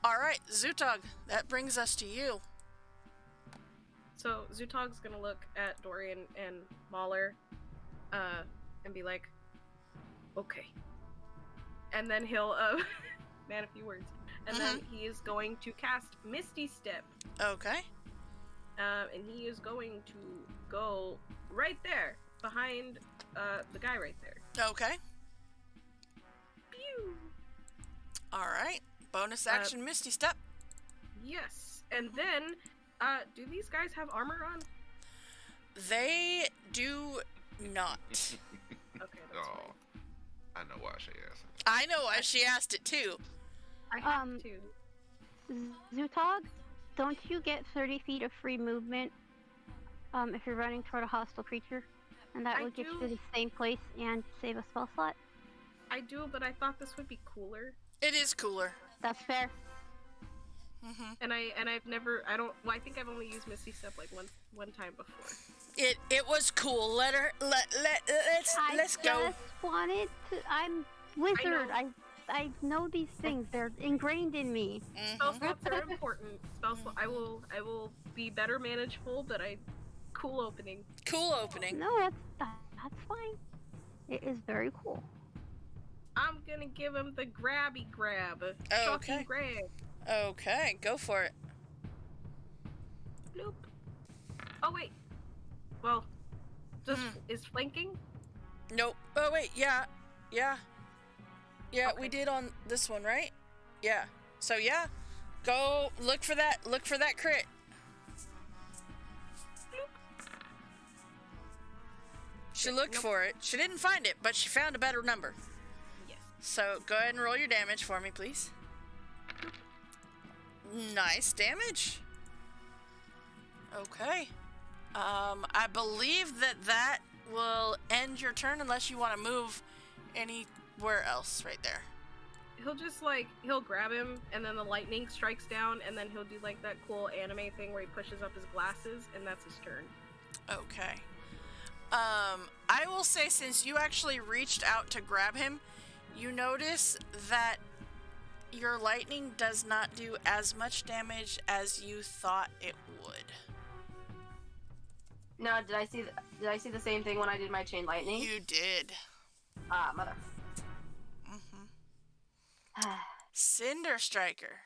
alright, Zutog, that brings us to you. So Zutog's gonna look at Dorian and Mahler, and be like, okay. And then he'll, man, a few words. And then he is going to cast Misty Step. Okay. And he is going to go right there, behind, the guy right there. Okay. Pew! Alright, bonus action Misty Step. Yes. And then, do these guys have armor on? They do not. Okay, that's Oh, fine. I know why she asked. I know why she asked it too. I have to. Zutog, don't you get 30 feet of free movement if you're running toward a hostile creature? And that I would get you do. to the same place and save a spell slot? I do, but I thought this would be cooler. It is cooler. That's fair. And I've never, I think I've only used Misty Step like one time before. It was cool. Let's go. I just wanted to. I'm wizard. I know these things. They're ingrained in me. Spell slots are important. I will be better manageful, but cool opening. Cool opening. No, that's fine. It is very cool. I'm gonna give him the grabby grab. Oh, Shocking okay. grab. Okay, go for it. Bloop. Oh wait. Well, just is flanking? Nope. Oh wait, yeah, Okay. we did on this one, right? Yeah. So yeah, go look for that crit. She looked for it. She didn't find it, but she found a better number. Yes. So go ahead and roll your damage for me, please. Nice damage. Okay. I believe that will end your turn unless you want to move anywhere else right there. He'll grab him, and then the lightning strikes down, and then he'll do like that cool anime thing where he pushes up his glasses, and that's his turn. Okay. I will say, since you actually reached out to grab him, you notice that your lightning does not do as much damage as you thought it would. No, did I see the same thing when I did my chain lightning? You did. Ah, mother. Cinder Striker.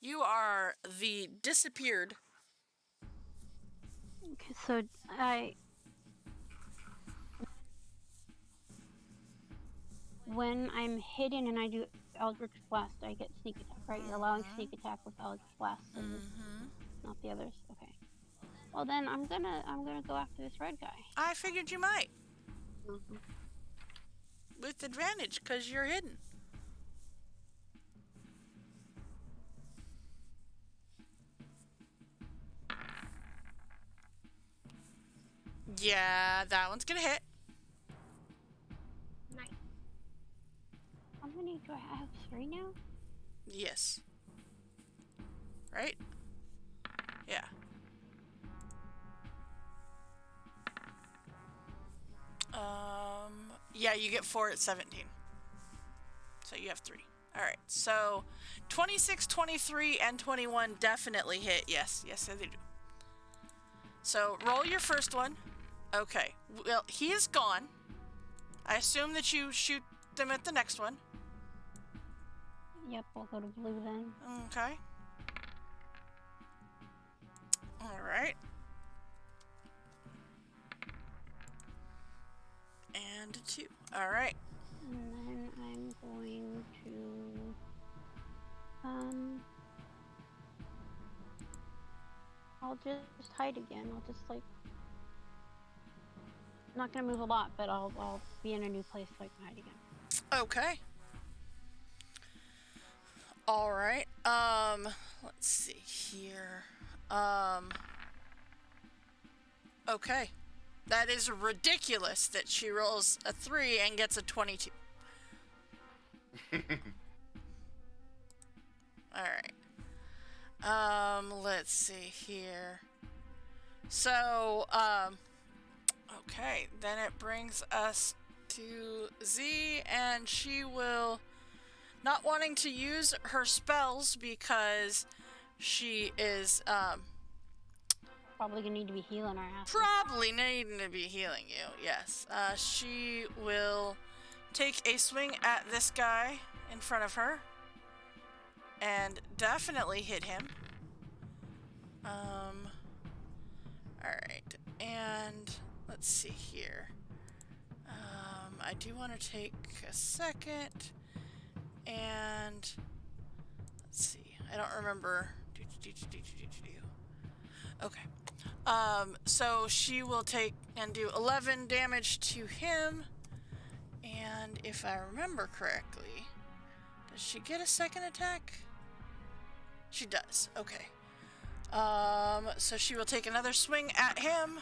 You are the disappeared. Okay, so when I'm hidden and I do Eldritch Blast, I get sneak attack, right? You're allowing sneak attack with Eldritch Blast, so not the others. Okay. Well then, I'm gonna go after this red guy. I figured you might. With advantage, because you're hidden. Yeah, that one's gonna hit. Nice. How many do I have? 3 now? Yes. Right? Yeah. Yeah, you get 4 at 17. So you have 3. Alright, so 26, 23, and 21 definitely hit. Yes, they do. So roll your first one. Okay, well, he is gone. I assume that you shoot them at the next one. Yep, we'll go to blue then. Okay. Alright. And a 2. Alright. And then I'm going to I'll just hide again. I'll just like I'm not gonna move a lot, but I'll be in a new place so I can hide again. Okay. Alright. Let's see here. Okay. That is ridiculous that she rolls a 3 and gets a 22. Alright. Let's see here. So, okay, then it brings us to Z, and she will, not wanting to use her spells because she is, Probably gonna need to be healing our ass. probably needing to be healing you, yes. She will take a swing at this guy in front of her and definitely hit him. Alright, and let's see here. I do want to take a second and let's see. I don't remember. Okay. So she will take and do 11 damage to him. And if I remember correctly, does she get a second attack? She does. Okay. So she will take another swing at him.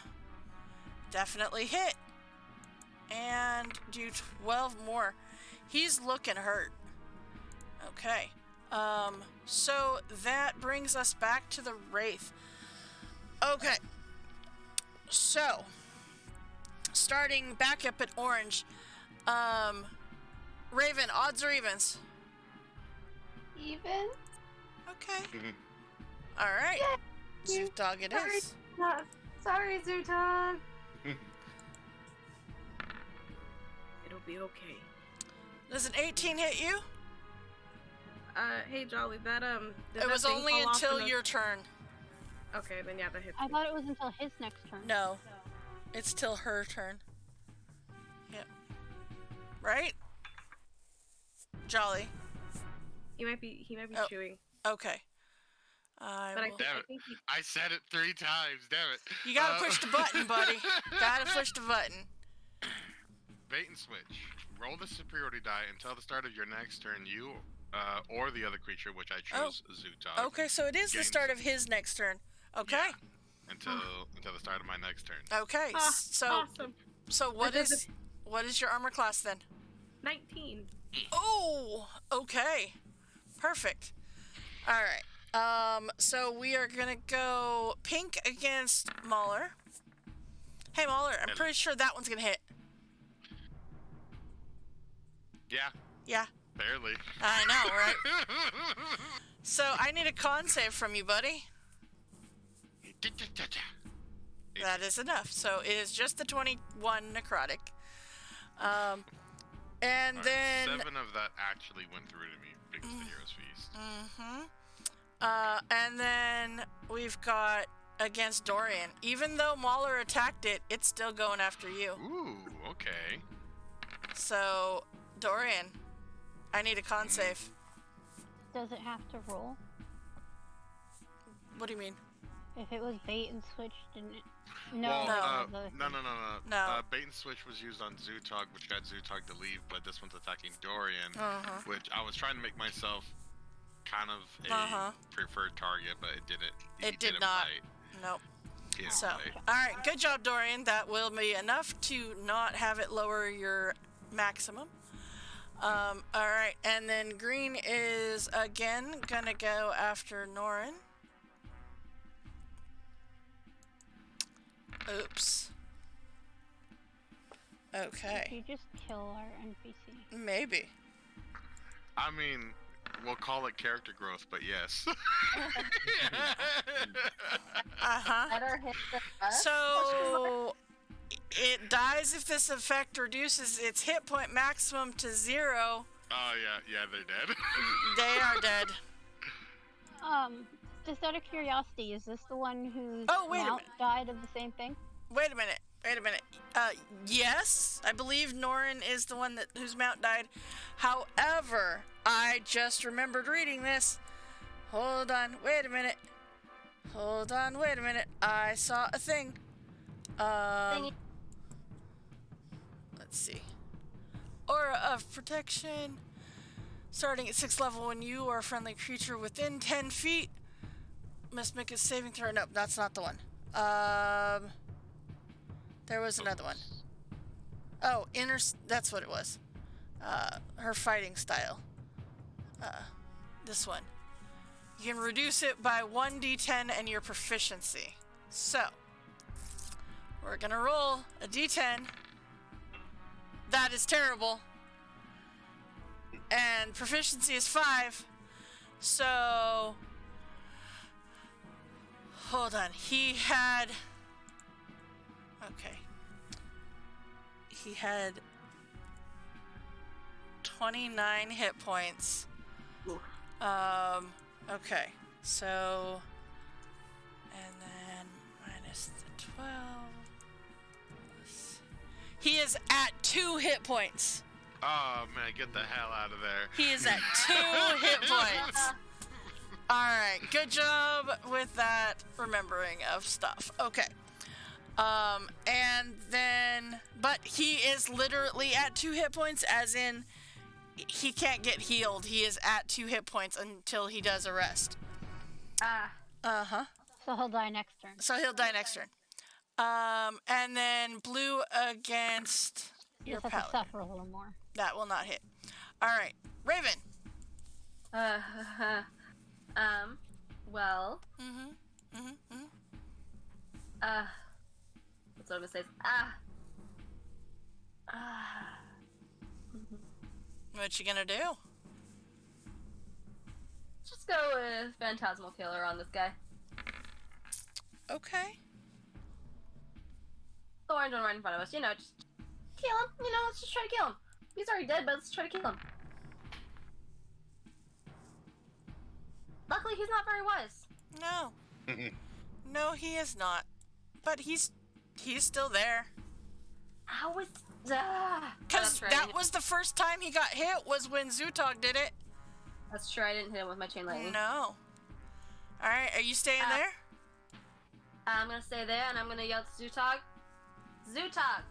Definitely hit. And do 12 more. He's looking hurt. Okay. So that brings us back to the Wraith. Okay. So, starting back up at orange. Raven, odds or evens? Even? Okay. Alright. Zoot Dog it Sorry. is. Sorry, Zutog. It'll be okay. Does an 18 hit you? Hey Jolly, that did It that was thing only fall off until in the- your turn. Okay, then yeah, that hits. I me. thought it was until his next turn. No. It's till her turn. Yep. Right? Jolly. He might be Oh. chewing. Okay. But Damn it. I think he, I said it 3 times. Damn it. You gotta push the button, buddy. Gotta push the button. Bait and switch. Roll the superiority die until the start of your next turn. You or the other creature, which I chose, Zutog. Okay, so it is the Gains- start of his next turn. Okay. Yeah, until the start of my next turn. Okay. So awesome. what That does is your armor class then? 19. Oh, okay. Perfect. All right. So we are gonna go pink against Mauler. Hey Mauler, I'm pretty sure that one's gonna hit. Yeah, Yeah, barely. I know, right? So I need a con save from you, buddy. That is enough. So it is just the 21 necrotic. And Alright, then 7 of that actually went through to me because of the Hero's Feast. and then we've got against Dorian. Even though Mauler attacked it, it's still going after you. Ooh, okay. So Dorian, I need a con save. Does it have to roll? What do you mean? If it was bait and switch, didn't it? No. Well, that was the other no, thing. no, no, no. No. Bait and switch was used on Zutog, which got Zutog to leave, but this one's attacking Dorian, Uh-huh. which I was trying to make myself kind of a Uh-huh. preferred target, but it didn't. It did not. Bite. Nope. He didn't So, bite. all right, good job, Dorian. That will be enough to not have it lower your maximum. All right, and then green is again gonna go after Norin. Oops. Okay, You just kill our NPC. maybe. I mean, we'll call it character growth, but yes. Uh-huh. Better hit the us? So dies if this effect reduces its hit point maximum to 0. Oh, yeah, they're dead. They are dead. Just out of curiosity, is this the one whose wait a mount minute. died of the same thing? Wait a minute. Yes, I believe Norin is the one whose mount died. However, I just remembered reading this. Hold on, wait a minute. I saw a thing. Let's see. Aura of protection. Starting at 6th level, when you or a friendly creature within 10 feet must make a saving throw. Nope, that's not the one. There was another one. Oh, that's what it was. Her fighting style. This one. You can reduce it by 1d10 and your proficiency. So, we're gonna roll a d10. That is terrible. And proficiency is 5. So, hold on. He had 29 hit points. Ooh. Okay. So, and then minus the 12. He is at 2 hit points. Oh, man, get the hell out of there. He is at 2 hit points. Alright, good job with that remembering of stuff. Okay. And then, but he is literally at 2 hit points, as in, he can't get healed. He is at 2 hit points until he does a rest. Uh-huh. So he'll die next turn. And then blue against your Just have to paladin. suffer a little more. That will not hit. Alright, Raven. Well. That's what I'm gonna say. What you gonna do? Just go with Phantasmal Killer on this guy. Okay. The orange one right in front of us. You know, just kill him. You know, let's just try to kill him. He's already dead, but let's try to kill him. Luckily, he's not very wise. No. No, he is not. But he's still there. How is... Because that was the first time he got hit, was when Zutog did it. That's true, I didn't hit him with my chain lightning. No. Alright, are you staying there? I'm gonna stay there, and I'm gonna yell to Zutog. Zutog!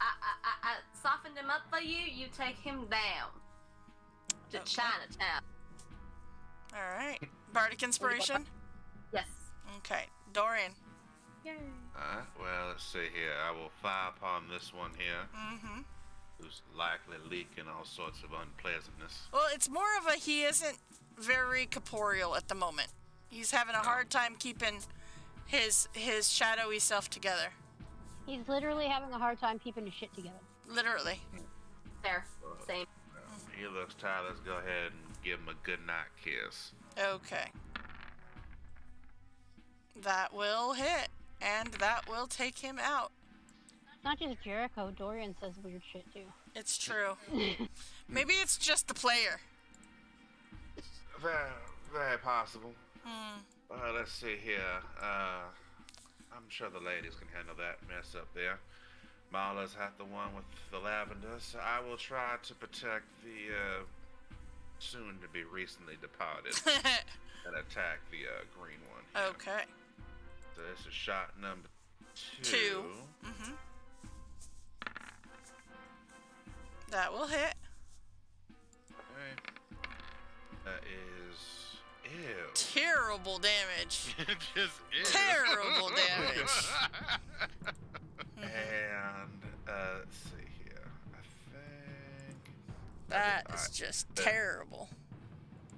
I softened him up for you, you take him down. To Chinatown. Alright. Bardic Inspiration? Yes. Okay. Dorian. Yay. Well, let's see here. I will fire upon this one here. Mm-hmm. Who's likely leaking all sorts of unpleasantness. Well, it's more of a he isn't very corporeal at the moment. He's having a hard time keeping his shadowy self together. He's literally having a hard time keeping his shit together. Literally. There. Same. He looks tired. Let's go ahead and give him a good night kiss. Okay. That will hit, and that will take him out. Not just Jericho, Dorian says weird shit too. It's true. Maybe it's just the player. Very, very possible. Hmm. Let's see here. I'm sure the ladies can handle that mess up there. Marla's had the one with the lavender, so I will try to protect the soon-to-be recently departed and attack the green one here. Okay. So this is shot number 2. 2. Mm-hmm. That will hit. Okay. That is... Ew. Terrible damage. It just is. Terrible damage. And, let's see here. I think... That Okay, is alright. just Then terrible.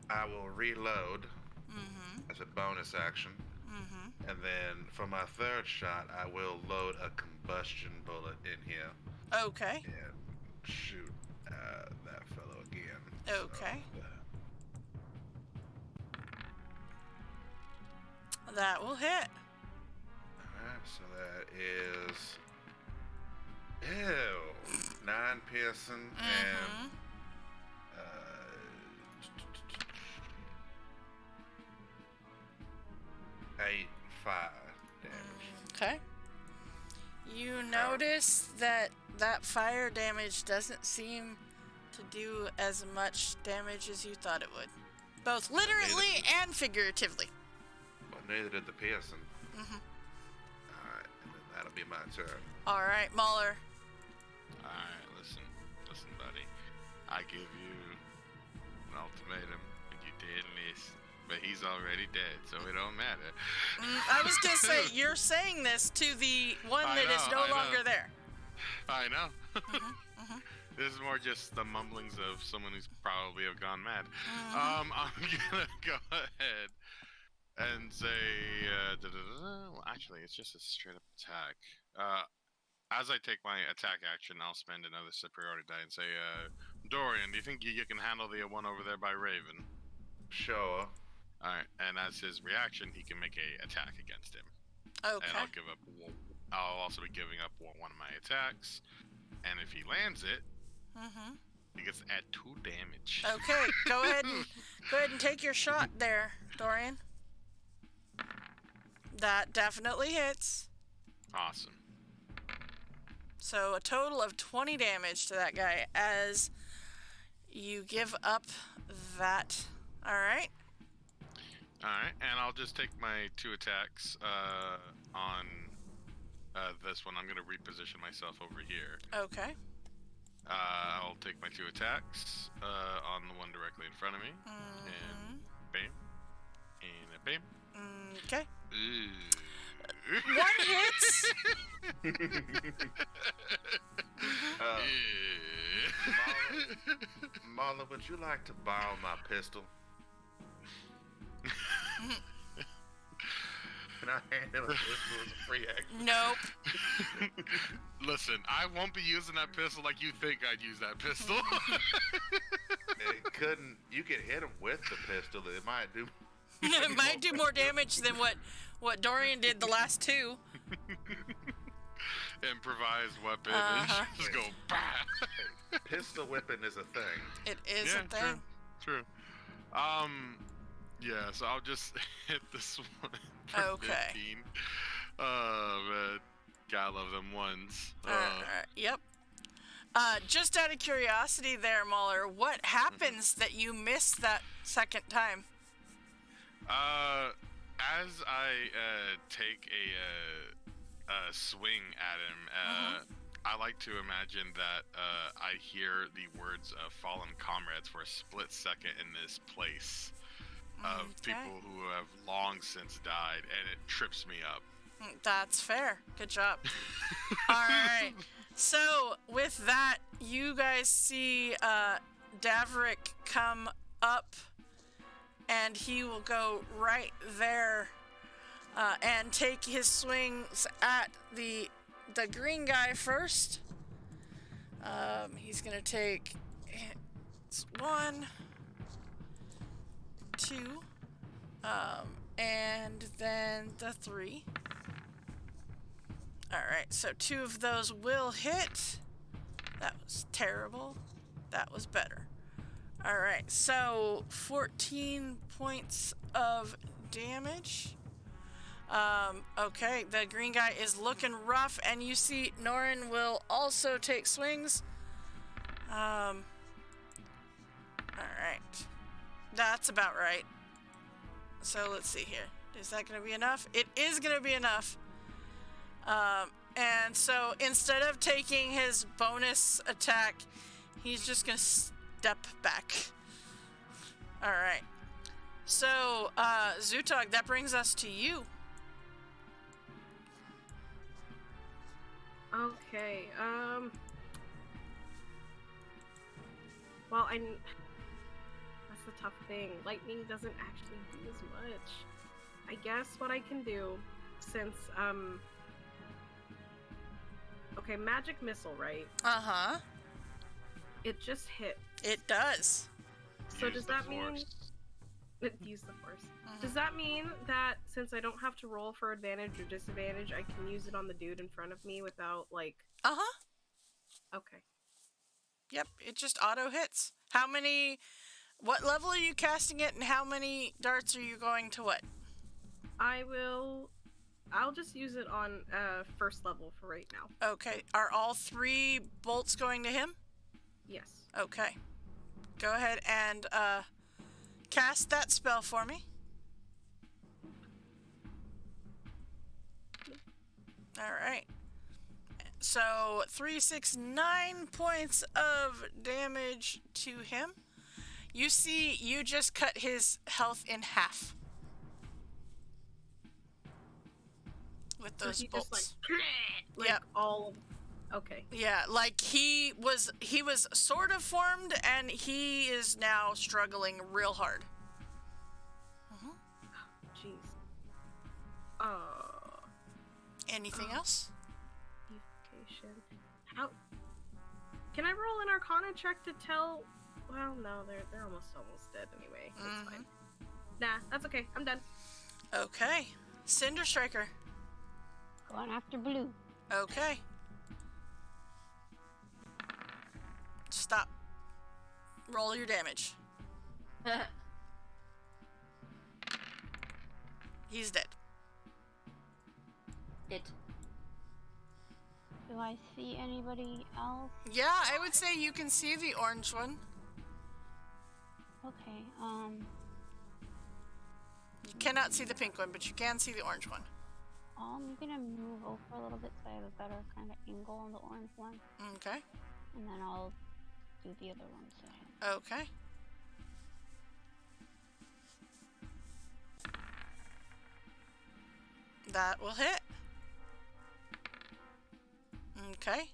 I will reload Mm-hmm. as a bonus action. Mm-hmm. And then for my third shot, I will load a combustion bullet in here Okay. and shoot that fellow again. Okay. That will hit. Alright, so that is piercing and 8 fire damage. Okay. You notice that fire damage doesn't seem to do as much damage as you thought it would. Both literally and figuratively. Well, neither did the piercing. Alright, and then that'll be my turn. Alright, Mauler. Alright, listen, buddy. I give you an ultimatum, and you did miss. But he's already dead, so it don't matter. I was gonna say, you're saying this to the one that is no longer there. I know. This is more just the mumblings of someone who's probably have gone mad. I'm gonna go ahead and say, well, actually, it's just a straight up attack. As I take my attack action, I'll spend another superiority die and say, Dorian, do you think you can handle the one over there by Raven? Sure. Alright, and as his reaction, he can make a attack against him. Okay. And I'll also be giving up one of my attacks. And if he lands it, he gets to add 2 damage. Okay, go ahead and take your shot there, Dorian. That definitely hits. Awesome. So a total of 20 damage to that guy as you give up that. Alright. Alright, and I'll just take my 2 attacks on this one. I'm going to reposition myself over here. Okay. I'll take my 2 attacks on the one directly in front of me. And bam. And a bam. Okay. Ooh. One hits. Marla, would you like to borrow my pistol? Can I hand him a pistol as a free action? Nope. Listen, I won't be using that pistol like you think I'd use that pistol. It couldn't. You could hit him with the pistol. It might do. It might do more damage than what Dorian did the last 2. Improvised weapon and just go bah. Pistol whipping is a thing. It is a thing. True. Yeah, so I'll just hit this one for 15. Oh, man. Gotta love them ones. Yep. Just out of curiosity there, Mauler, what happens that you miss that second time? As I take a swing at him, I like to imagine that I hear the words of fallen comrades for a split second in this place of people who have long since died, and it trips me up. That's fair. Good job. All right. So with that, you guys see Daverick come up, and he will go right there and take his swings at the green guy first. He's gonna take 1, 2, and then the 3. Alright, so 2 of those will hit. That was terrible. That was better. Alright, so 14 points of damage. Okay, the green guy is looking rough, and you see Norin will also take swings. Alright. That's about right. So let's see here. Is that going to be enough? It is going to be enough. And so instead of taking his bonus attack, he's just going to step back. Alright. So, Zutog, that brings us to you. Okay, well, that's the tough thing. Lightning doesn't actually do as much. I guess what I can do, since, okay, magic missile, right? Uh-huh. It just hit. It does. So does that mean... Use the force. Does that mean that since I don't have to roll for advantage or disadvantage, I can use it on the dude in front of me without, like... Uh-huh. Okay. Yep, it just auto hits. What level are you casting it, and how many darts are you going to what? I'll just use it on first level for right now. Okay, are all 3 bolts going to him? Yes. Okay. Go ahead and cast that spell for me. Alright. So, 3, 6, 9 points of damage to him. You see, you just cut his health in half. With those so he bolts. just like Yep. all of... Okay. Yeah, like he was sort of formed, and he is now struggling real hard. Jeez. Anything else? Evocation. How? Can I roll an Arcana check to tell? Well, no, they're almost dead anyway. It's fine. Nah, that's okay. I'm done. Okay. Cinder Striker. Going after blue. Okay. Stop. Roll your damage. He's dead. It. Do I see anybody else? Yeah, I would say you can see the orange one. Okay, You cannot see the pink one, but you can see the orange one. I'm gonna move over a little bit so I have a better kind of angle on the orange one. Okay. And then I'll do the other ones. Okay. That will hit. Okay.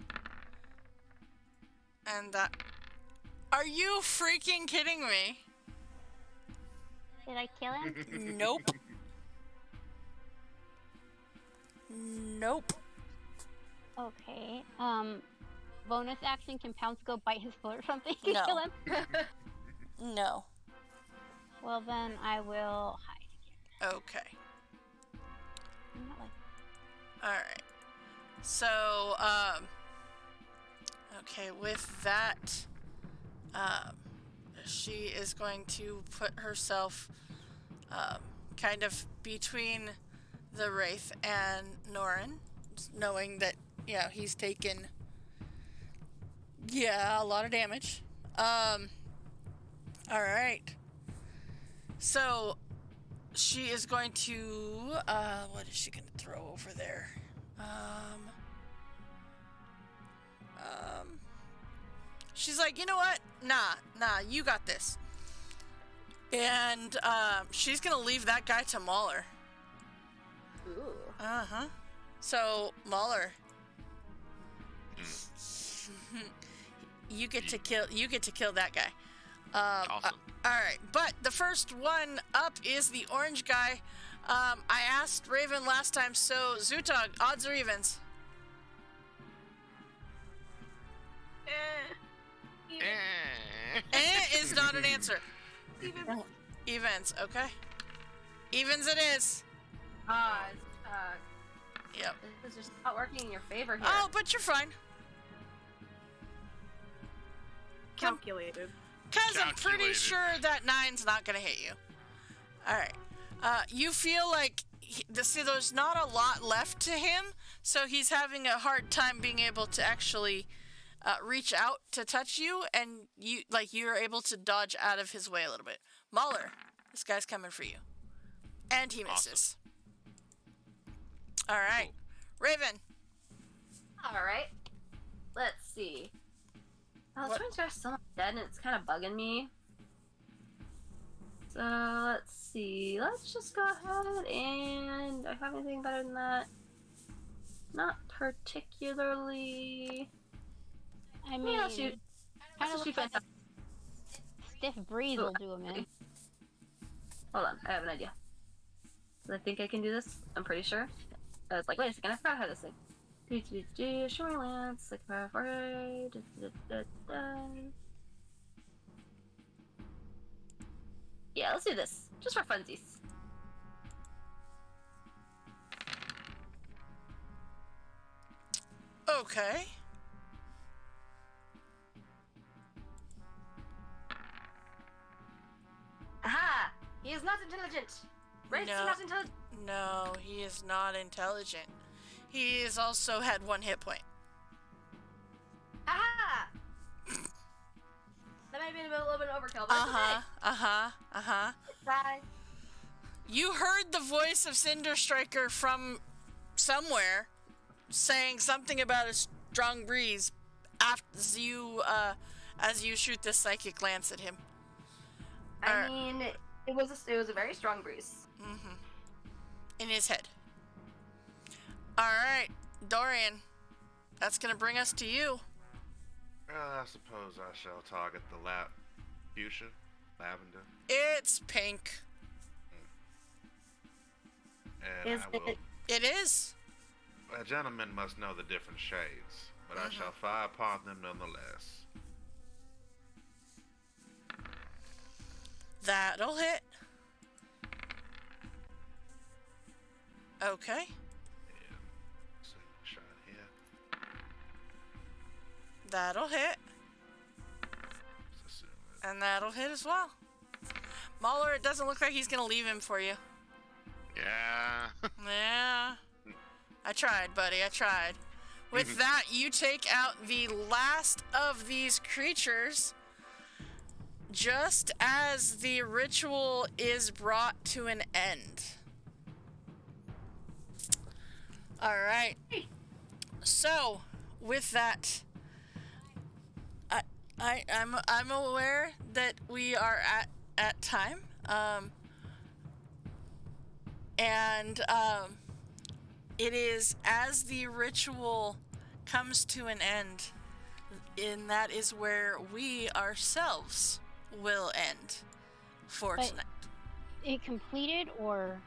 And that... Are you freaking kidding me? Did I kill him? Nope. Nope. Okay. Bonus action, can Pounce go bite his foot or something? No. Kill him? No. Well, then I will hide. Okay. I'm not like... Alright. So, okay, with that, she is going to put herself, kind of between the Wraith and Norin, knowing that, yeah, he's taken, a lot of damage. Alright. So, she is going to, what is she going to throw over there? She's like, you know what? Nah, you got this. And, she's gonna leave that guy to Mauler. Ooh. Uh-huh. So, Mauler. you get to kill that guy. Awesome. Alright, but the first one up is the orange guy. I asked Raven last time, so Zutog, odds or evens? Is not an answer. Evens, okay. Evens it is. Yep. This is just not working in your favor here. Oh, but you're fine. Calculated. Because I'm pretty Calculated. sure that 9's not going to hit you. Alright. You feel like there's not a lot left to him, so he's having a hard time being able to actually reach out to touch you, and you're able to dodge out of his way a little bit. Mauler, this guy's coming for you. And he misses. Alright. Raven. Alright. Let's see. Oh, this one's got so much dead and it's kind of bugging me. So, let's see. Let's just go ahead and... Do I have anything better than that? Not particularly... I mean, Yeah, let's shoot. kind of Let's looks shoot like a stiff breeze will do him in. Hold on, I have an idea. I think I can do this. I'm pretty sure. I was like, wait a second, I forgot how this thing. Shoring lance, like yeah, let's do this. Just for funsies. Okay. He is not intelligent. Race No. is not intelligent. No, he is not intelligent. He has also had 1 hit point. Aha! That might be a little bit of overkill, but it's okay. Bye. You heard the voice of Cinder Striker from somewhere saying something about a strong breeze as you shoot this psychic glance at him. I mean, it was a very strong breeze. Mm-hmm. In his head. All right, Dorian. That's gonna bring us to you. I suppose I shall target the fuchsia, lavender. It's pink. And Is I will. It is. A gentleman must know the different shades, but I shall fire upon them nonetheless. That'll hit. Okay. And second shot here. That'll hit. And that'll hit as well. Mahler, it doesn't look like he's gonna leave him for you. Yeah. Yeah. I tried, buddy. I tried. With that, you take out the last of these creatures just as the ritual is brought to an end. All right. So, with that, I'm aware that we are at time. It is as the ritual comes to an end, and that is where we ourselves will end for tonight. It completed, or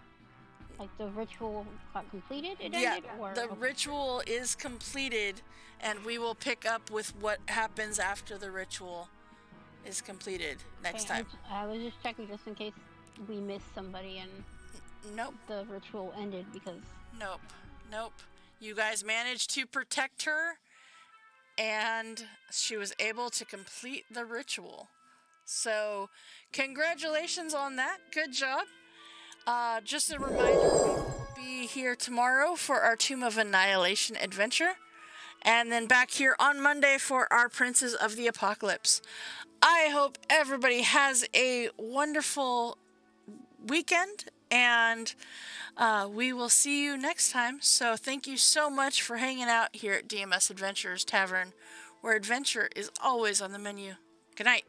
like the ritual got completed? It Yeah, ended, or the ritual is completed, and we will pick up with what happens after the ritual is completed next time. I was just checking just in case we missed somebody and Nope. the ritual ended because. Nope. You guys managed to protect her, and she was able to complete the ritual. So, congratulations on that. Good job. Just a reminder, we'll be here tomorrow for our Tomb of Annihilation adventure, and then back here on Monday for our Princes of the Apocalypse. I hope everybody has a wonderful weekend, and we will see you next time. So thank you so much for hanging out here at DMS Adventurers Tavern, where adventure is always on the menu. Good night.